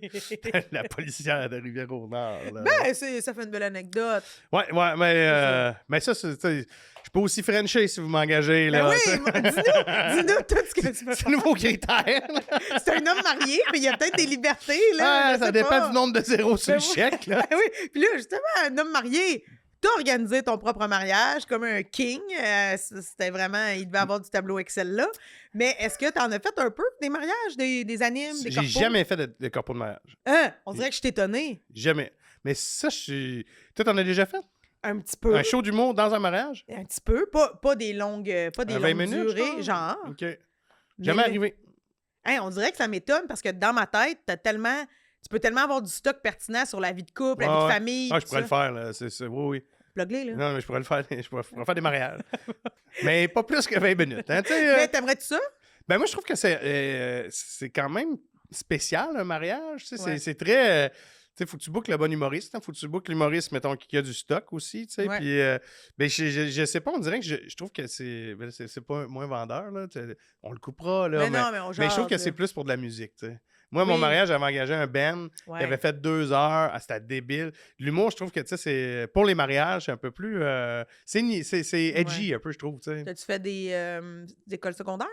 la policière de Rivière-au-Nord, là. Ben, ça fait une belle anecdote. Ouais, mais ça, c'est... Je peux aussi frencher si vous m'engagez, Ben là. oui, dis-nous tout ce que tu veux C'est faire. un nouveau critère. C'est un homme marié, mais il y a peut-être des libertés, là. Ah, je ça sais dépend pas. du nombre de zéros sur Ben le oui. chèque, là. Ben oui, puis là, justement, un homme marié, t'as organisé ton propre mariage comme un king. C'était vraiment... Il devait avoir du tableau Excel, là. Mais est-ce que t'en as fait un peu, des mariages, des animes, des J'ai corpos? jamais fait de corpo de mariage. Hein? On dirait que je suis étonnée. Jamais. Mais ça, je suis... Toi, t'en as déjà fait? Un petit peu. Un show d'humour dans un mariage? Un petit peu. Pas des longues, pas des 20 longues minutes, durées, genre. OK. Mais Jamais là- arrivé. Hein, on dirait que ça m'étonne parce que dans ma tête, tu peux tellement avoir du stock pertinent sur la vie de couple, la vie de famille. Ah, je tout pourrais ça. le faire, là. Oui. Plug-les, là. Non, mais je pourrais le faire. Je pourrais faire des mariages. Mais pas plus que 20 minutes. Hein, tu sais, Mais t'aimerais-tu ça? ben moi, je trouve que c'est quand même spécial, un mariage. Tu sais, Ouais. c'est très... tu sais, faut que tu bookes le bon humoriste. Hein, faut que tu bookes l'humoriste, mettons, qui a du stock aussi. Tu sais, Ouais. puis, ben, je sais pas, on dirait que je trouve que c'est pas moins vendeur. Là, on le coupera, là. Mais non, mais on mais je trouve jase, que là. c'est plus pour de la musique. Tu sais. Moi, mon Oui. mariage, j'avais engagé un band Ouais. qui avait fait 2 heures. Ah, c'était débile. L'humour, je trouve que, tu sais, c'est... Pour les mariages, c'est un peu plus... c'est edgy, un peu, je trouve, tu sais. T'as-tu fait des écoles secondaires?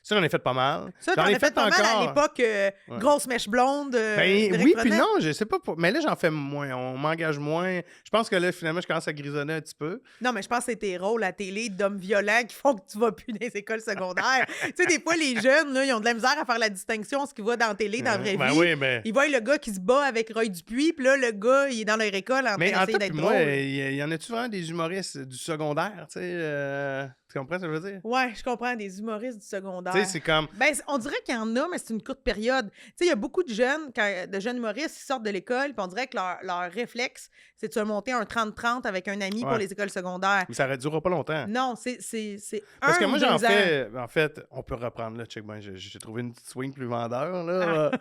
Ça, j'en ai fait pas mal. Ça, J'en t'en ai as fait pas mal à encore. l'époque, Ouais. grosse mèche blonde. Ben, Derek oui, puis Frenette. non, je sais pas. Mais là, j'en fais moins. On m'engage moins. Je pense que là, finalement, je commence à grisonner un petit peu. Non, mais je pense que c'est tes rôles à télé d'hommes violents qui font que tu vas plus dans les écoles secondaires. Tu sais, des fois, les jeunes, là, ils ont de la misère à faire la distinction ce qu'ils voient dans la télé, dans la vraie Ben vie. oui, mais... Ils voient le gars qui se bat avec Roy Dupuis, puis là, le gars, il est dans leur école en train Mais en d'essayer tout d'être cas, moi, drôle. il y en a-tu vraiment des humoristes du secondaire, tu sais? Tu comprends ce que je veux dire? Ouais, je comprends, des humoristes du secondaire. Tu sais, c'est comme... Ben, on dirait qu'il y en a, mais c'est une courte période. Tu sais, il y a beaucoup de jeunes, de jeunes humoristes qui sortent de l'école, puis on dirait que leur réflexe, c'est de se monter un 30-30 avec un ami pour Ouais. les écoles secondaires. Mais ça ne durera pas longtemps. Non, c'est Parce que moi, j'en 2 ans. fais... En fait, on peut reprendre, là. Check, ben, j'ai trouvé une petite swing plus vendeur, là.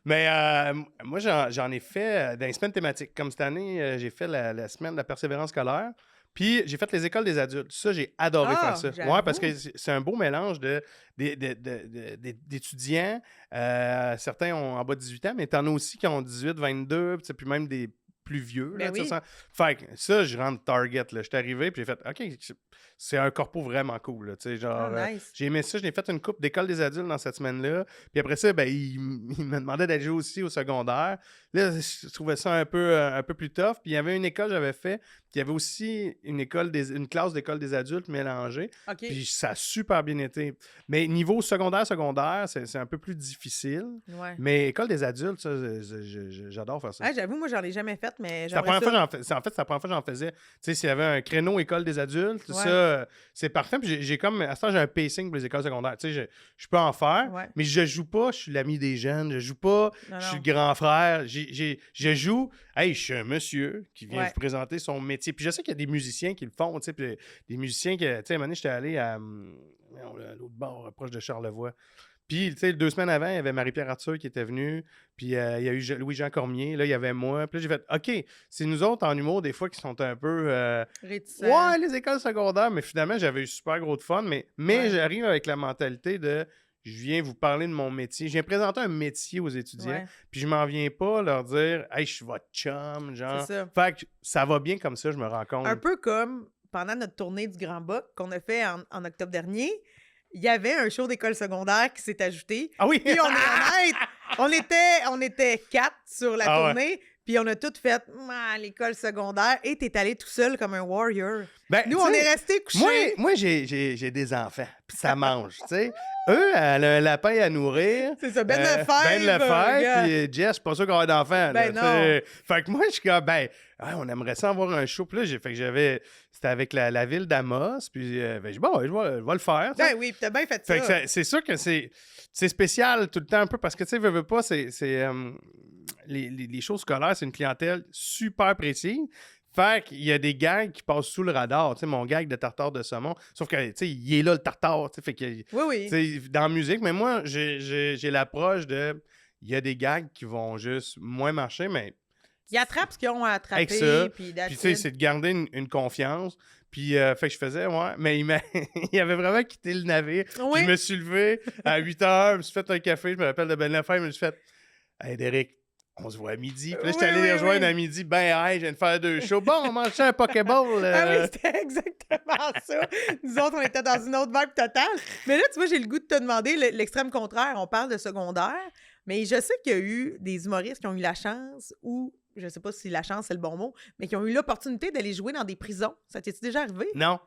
Mais moi, j'en ai fait dans les semaines thématiques. Comme cette année, j'ai fait la semaine de la persévérance scolaire. Puis j'ai fait les écoles des adultes. Ça, j'ai adoré faire ça. j'avoue. Ouais, parce que c'est un beau mélange d'étudiants. Certains ont en bas de 18 ans, mais t'en as aussi qui ont 18, 22, puis même des plus vieux. Là, Ben oui. Fait que ça, je rentre target. Je suis arrivé, puis j'ai fait OK, c'est un corpo vraiment cool. Là, genre, Ah, nice. j'ai aimé ça. J'ai fait une coupe d'école des adultes dans cette semaine-là. Puis après ça, ben, il me demandait d'aller jouer aussi au secondaire. Là, je trouvais ça un peu plus tough. Puis il y avait une école que j'avais fait. Puis il y avait aussi une classe d'école des adultes mélangée. OK. Puis ça a super bien été. Mais niveau secondaire, c'est un peu plus difficile. Ouais. Mais école des adultes, ça, j'adore faire ça. Ah, j'avoue, moi, j'en ai jamais fait, mais C'est la j'aimerais première fois ça. que j'en fais. En fait, c'est la première fois que j'en faisais. Tu sais, s'il y avait un créneau école des adultes, Ouais. ça, c'est parfait. Puis j'ai comme. À ce temps, j'ai un pacing pour les écoles secondaires. Tu sais, je peux en faire, Ouais. mais je joue pas. Je suis l'ami des jeunes. Je joue pas. Non, Je suis non. le grand frère. Je joue. Hey, je suis un monsieur qui vient Ouais. vous présenter son métier. Puis je sais qu'il y a des musiciens qui le font. Tu sais, puis des musiciens qui. Tu sais, à un moment donné, j'étais allé à l'autre bord, proche de Charlevoix. Puis, tu sais, 2 semaines avant, il y avait Marie-Pierre Arthur qui était venue. Puis, il y a eu Louis-Jean Cormier. Là, il y avait moi. Puis là, j'ai fait OK, c'est nous autres en humour, des fois, qui sont un peu. Réticent. Ouais, les écoles secondaires. Mais finalement, j'avais eu super gros de fun. Mais Ouais. j'arrive avec la mentalité de. Je viens vous parler de mon métier. Je viens présenter un métier aux étudiants. Ouais, Puis, je m'en viens pas leur dire Hey, je suis votre chum. Genre. c'est ça. Fait que ça va bien comme ça, je me rends compte. Un peu comme pendant notre tournée du Grand Boc qu'on a fait en octobre dernier, il y avait un show d'école secondaire qui s'est ajouté. Ah oui! Puis on est honnête, on était 4 sur la Ah ouais. tournée, puis on a tout fait l'école secondaire et t'es allé tout seul comme un warrior. Ben, Nous, tu on sais, est restés couchés. Moi j'ai des enfants, puis ça mange, tu sais. Eux, elle a un lapin à nourrir. C'est ça, Ben Lefebvre. Ben Lefebvre, regarde. puis Jess, je suis pas sûr qu'on va avoir d'enfants. Ben là, non. tu sais. Fait que moi, je suis comme, on aimerait ça avoir un show. Puis là, c'était avec la ville d'Amos, puis je dis, bon, je vais le faire. tu sais. Ben oui, puis t'as bien fait Fait ça. que c'est sûr que c'est spécial tout le temps un peu parce que, tu sais, veux pas, les shows scolaires, c'est une clientèle super précise. Fait qu'il y a des gags qui passent sous le radar. Tu sais, mon gag de tartare de saumon. Sauf que, tu sais, il est là, le tartare. Tu sais, fait que, Oui. tu sais, dans la musique. Mais moi, j'ai l'approche de... Il y a des gags qui vont juste moins marcher, mais... Ils attrapent ce qu'ils ont à attraper. Avec ça. Puis, tu sais, c'est de garder une confiance. Puis, fait que je faisais, mais il avait vraiment quitté le navire. Oui. Je me suis levé à 8 h, je me suis fait un café, je me rappelle de Ben Lafayette, je me suis fait « Hey, Derek, on se voit à midi. » Puis là, j'étais allé les rejoindre à midi. Ben, hey, je viens de faire 2 shows. Bon, on mangeait un Pokéball. Ah oui, c'était exactement ça. Nous autres, on était dans une autre vibe totale. Mais là, tu vois, j'ai le goût de te demander l'extrême contraire. On parle de secondaire, mais je sais qu'il y a eu des humoristes qui ont eu la chance ou... Je sais pas si la chance, c'est le bon mot, mais qui ont eu l'opportunité d'aller jouer dans des prisons. Ça t'est-tu déjà arrivé? Non.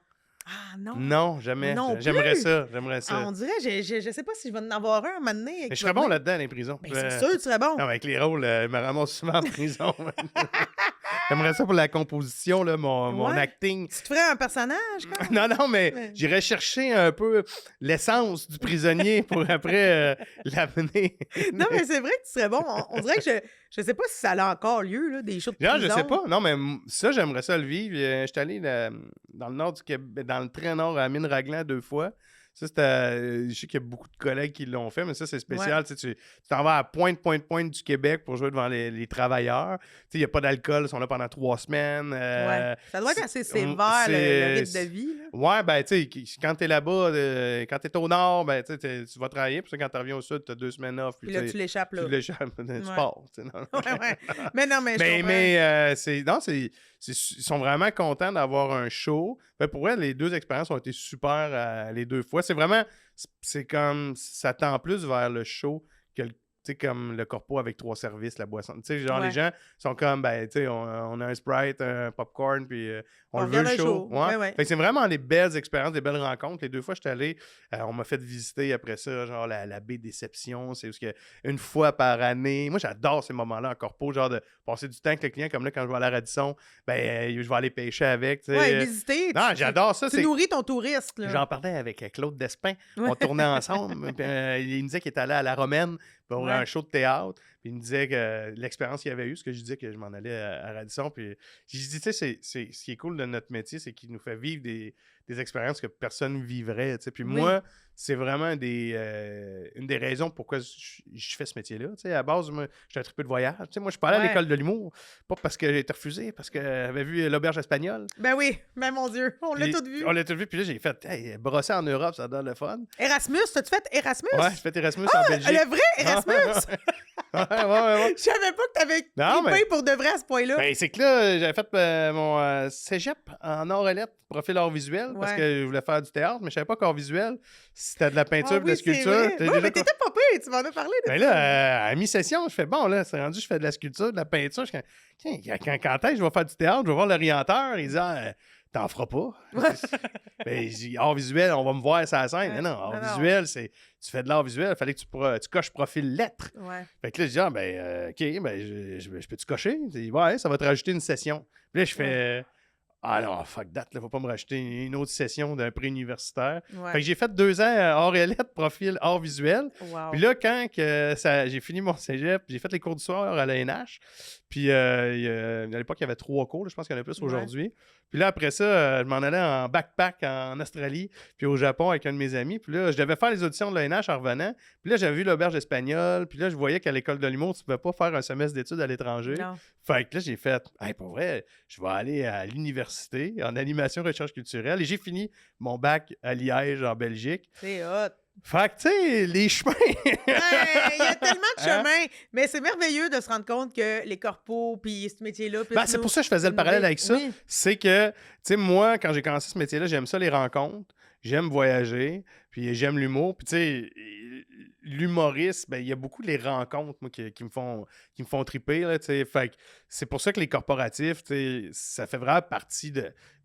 Ah non? Non, jamais. J'aimerais ça. Ah, on dirait, je sais pas si je vais en avoir un moment donné. Mais je serais bon là-dedans, dans les prisons. Ben, c'est sûr, tu serais bon. Non, avec les rôles, je me ramasse souvent en prison. J'aimerais ça pour la composition, là, mon acting. Tu te ferais un personnage, quoi? Non, mais j'irais chercher un peu l'essence du prisonnier pour après l'amener. Non, mais c'est vrai que tu serais bon. On dirait que je sais pas si ça a encore lieu, là, des shows de prison. Non, je sais pas. Non, mais ça, j'aimerais ça le vivre. J'étais allé dans le nord du Québec, dans le très nord à Mine-Raglan 2 fois. Ça, c'était. Je sais qu'il y a beaucoup de collègues qui l'ont fait, mais ça, c'est spécial. Ouais. Tu t'en vas à pointe du Québec pour jouer devant les travailleurs. Il n'y a pas d'alcool, ils sont là pendant 3 semaines. Ouais. Ça doit être assez sévère, le rythme de vie. Là. Ouais, ben, tu sais, quand t'es là-bas, quand t'es au nord, ben, tu vas travailler. Puis quand tu reviens au sud, tu as 2 semaines off. Puis là, tu l'échappes, là. Tu l'échappes, tu pars. Ouais. Mais non, mais ils sont vraiment contents d'avoir un show. Ben, pour eux, les 2 expériences ont été super les 2 fois. C'est vraiment, c'est comme, ça tend plus vers le show que comme le corpo avec 3 services, la boisson. Tu sais, genre, les gens sont comme, ben, tu sais, on a un Sprite, un popcorn, puis on le veut le show. Ouais. Fait que c'est vraiment des belles expériences, des belles rencontres. Les 2 fois, j'étais allé, on m'a fait visiter après ça, genre, la baie Déception. C'est parce que une fois par année, moi, j'adore ces moments-là en corpo, genre de passer du temps avec le client, comme là, quand je vais à la Radisson, ben, je vais aller pêcher avec, tu sais. Ouais, visiter. Non, j'adore ça. Tu nourris ton touriste, là. J'en parlais avec Claude Despins. On tournait ensemble. Puis, il me disait qu'il était allé à la Romaine pour un show de théâtre. Puis il me disait que l'expérience qu'il avait eue, ce que je disais que je m'en allais à Radisson. Puis je dis, tu sais, ce qui est cool de notre métier, c'est qu'il nous fait vivre des expériences que personne ne vivrait. Tu sais. Puis moi, c'est vraiment une des raisons pourquoi je fais ce métier-là. Tu sais, à base, moi, j'étais un triple de voyage. Tu sais, moi, je suis pas allé à l'école de l'humour. Pas parce que j'ai été refusé, parce que j'avais vu l'auberge espagnole. Ben oui, ben mon Dieu, on l'a tout vu. On l'a tout vu. Puis là, j'ai fait, brosser en Europe, ça donne le fun. Erasmus, t'as-tu fait Erasmus? Ouais, j'ai fait Erasmus en Belgique. Le vrai Erasmus? ouais. Je savais pas que t'avais trippé pour de vrai à ce point-là. Ben, c'est que là, j'avais fait mon cégep en art et lettres, profil art visuel, parce que je voulais faire du théâtre, mais je savais pas qu'art visuel, c'était de la peinture, de la sculpture. Ouais, mais t'étais pas pire, tu m'en as parlé de ça. Ben là, à mi-session, je fais bon, là, c'est rendu, je fais de la sculpture, de la peinture. Quand est-ce que je vais faire du théâtre, je vais voir l'orienteur, il dit t'en feras pas. Ben, je dis, art visuel, on va me voir sur la scène. Non, art visuel, c'est. Tu fais de l'art visuel, il fallait que tu coches profil lettres. Ouais. Fait que là, je dis, OK, ben, je peux-tu cocher? Il dit, ouais, ça va te rajouter une session. Puis là, je fais, ah non, fuck that, là, faut pas me rajouter une autre session d'un prix universitaire. Ouais. Fait que j'ai fait 2 ans art et lettres, profil art visuel. Wow. Puis là, quand j'ai fini mon cégep, j'ai fait les cours du soir à l'ANH. Puis à l'époque, il y avait 3 cours, là, je pense qu'il y en a plus aujourd'hui. Puis là, après ça, je m'en allais en backpack en Australie, puis au Japon avec un de mes amis. Puis là, je devais faire les auditions de l'ANH en revenant. Puis là, j'avais vu l'auberge espagnole. Puis là, je voyais qu'à l'école de l'humour, tu ne pouvais pas faire un semestre d'études à l'étranger. Non. Fait que là, j'ai fait, pour vrai, je vais aller à l'université en animation recherche culturelle. Et j'ai fini mon bac à Liège, en Belgique. C'est hot. Fait que, tu sais, les chemins. Il y a tellement de chemins. Mais c'est merveilleux de se rendre compte que les corpos, puis ce métier-là. C'est pour ça que je faisais le parallèle avec ça. Oui. C'est que, tu sais, moi, quand j'ai commencé ce métier-là, j'aime ça, les rencontres. J'aime voyager. Puis j'aime l'humour. Puis, tu sais, l'humoriste, ben, il y a beaucoup les rencontres, moi, qui me font triper, là, tu sais. Fait que c'est pour ça que les corporatifs, tu sais, ça fait vraiment partie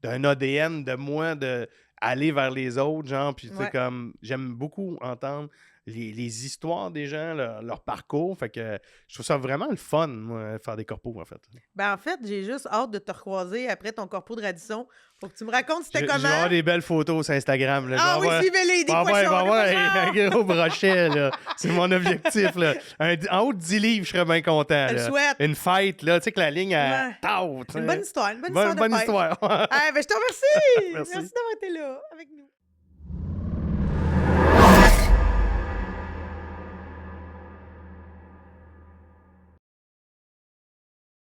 d'un ADN de moi, de aller vers les autres, genre, puis tu sais, comme, j'aime beaucoup entendre les histoires des gens, leur parcours. Fait que je trouve ça vraiment le fun, moi, faire des corpos, en fait. Ben, en fait, j'ai juste hâte de te recroiser après ton corpo de Radisson. Faut que tu me racontes Je c'était vais comment. avoir des belles photos sur Instagram. Là. Ah oui, suivez-les, des poissons. Un gros brochet, là. C'est mon objectif, là. En haut de 10 livres, je serais bien content. Je le là. souhaite. Une fête, là, tu sais, que la ligne à Ouais. tau, C'est une bonne histoire, une bonne histoire de bonne pêche. histoire. Ben, je te remercie. Merci. Merci d'avoir été là avec nous.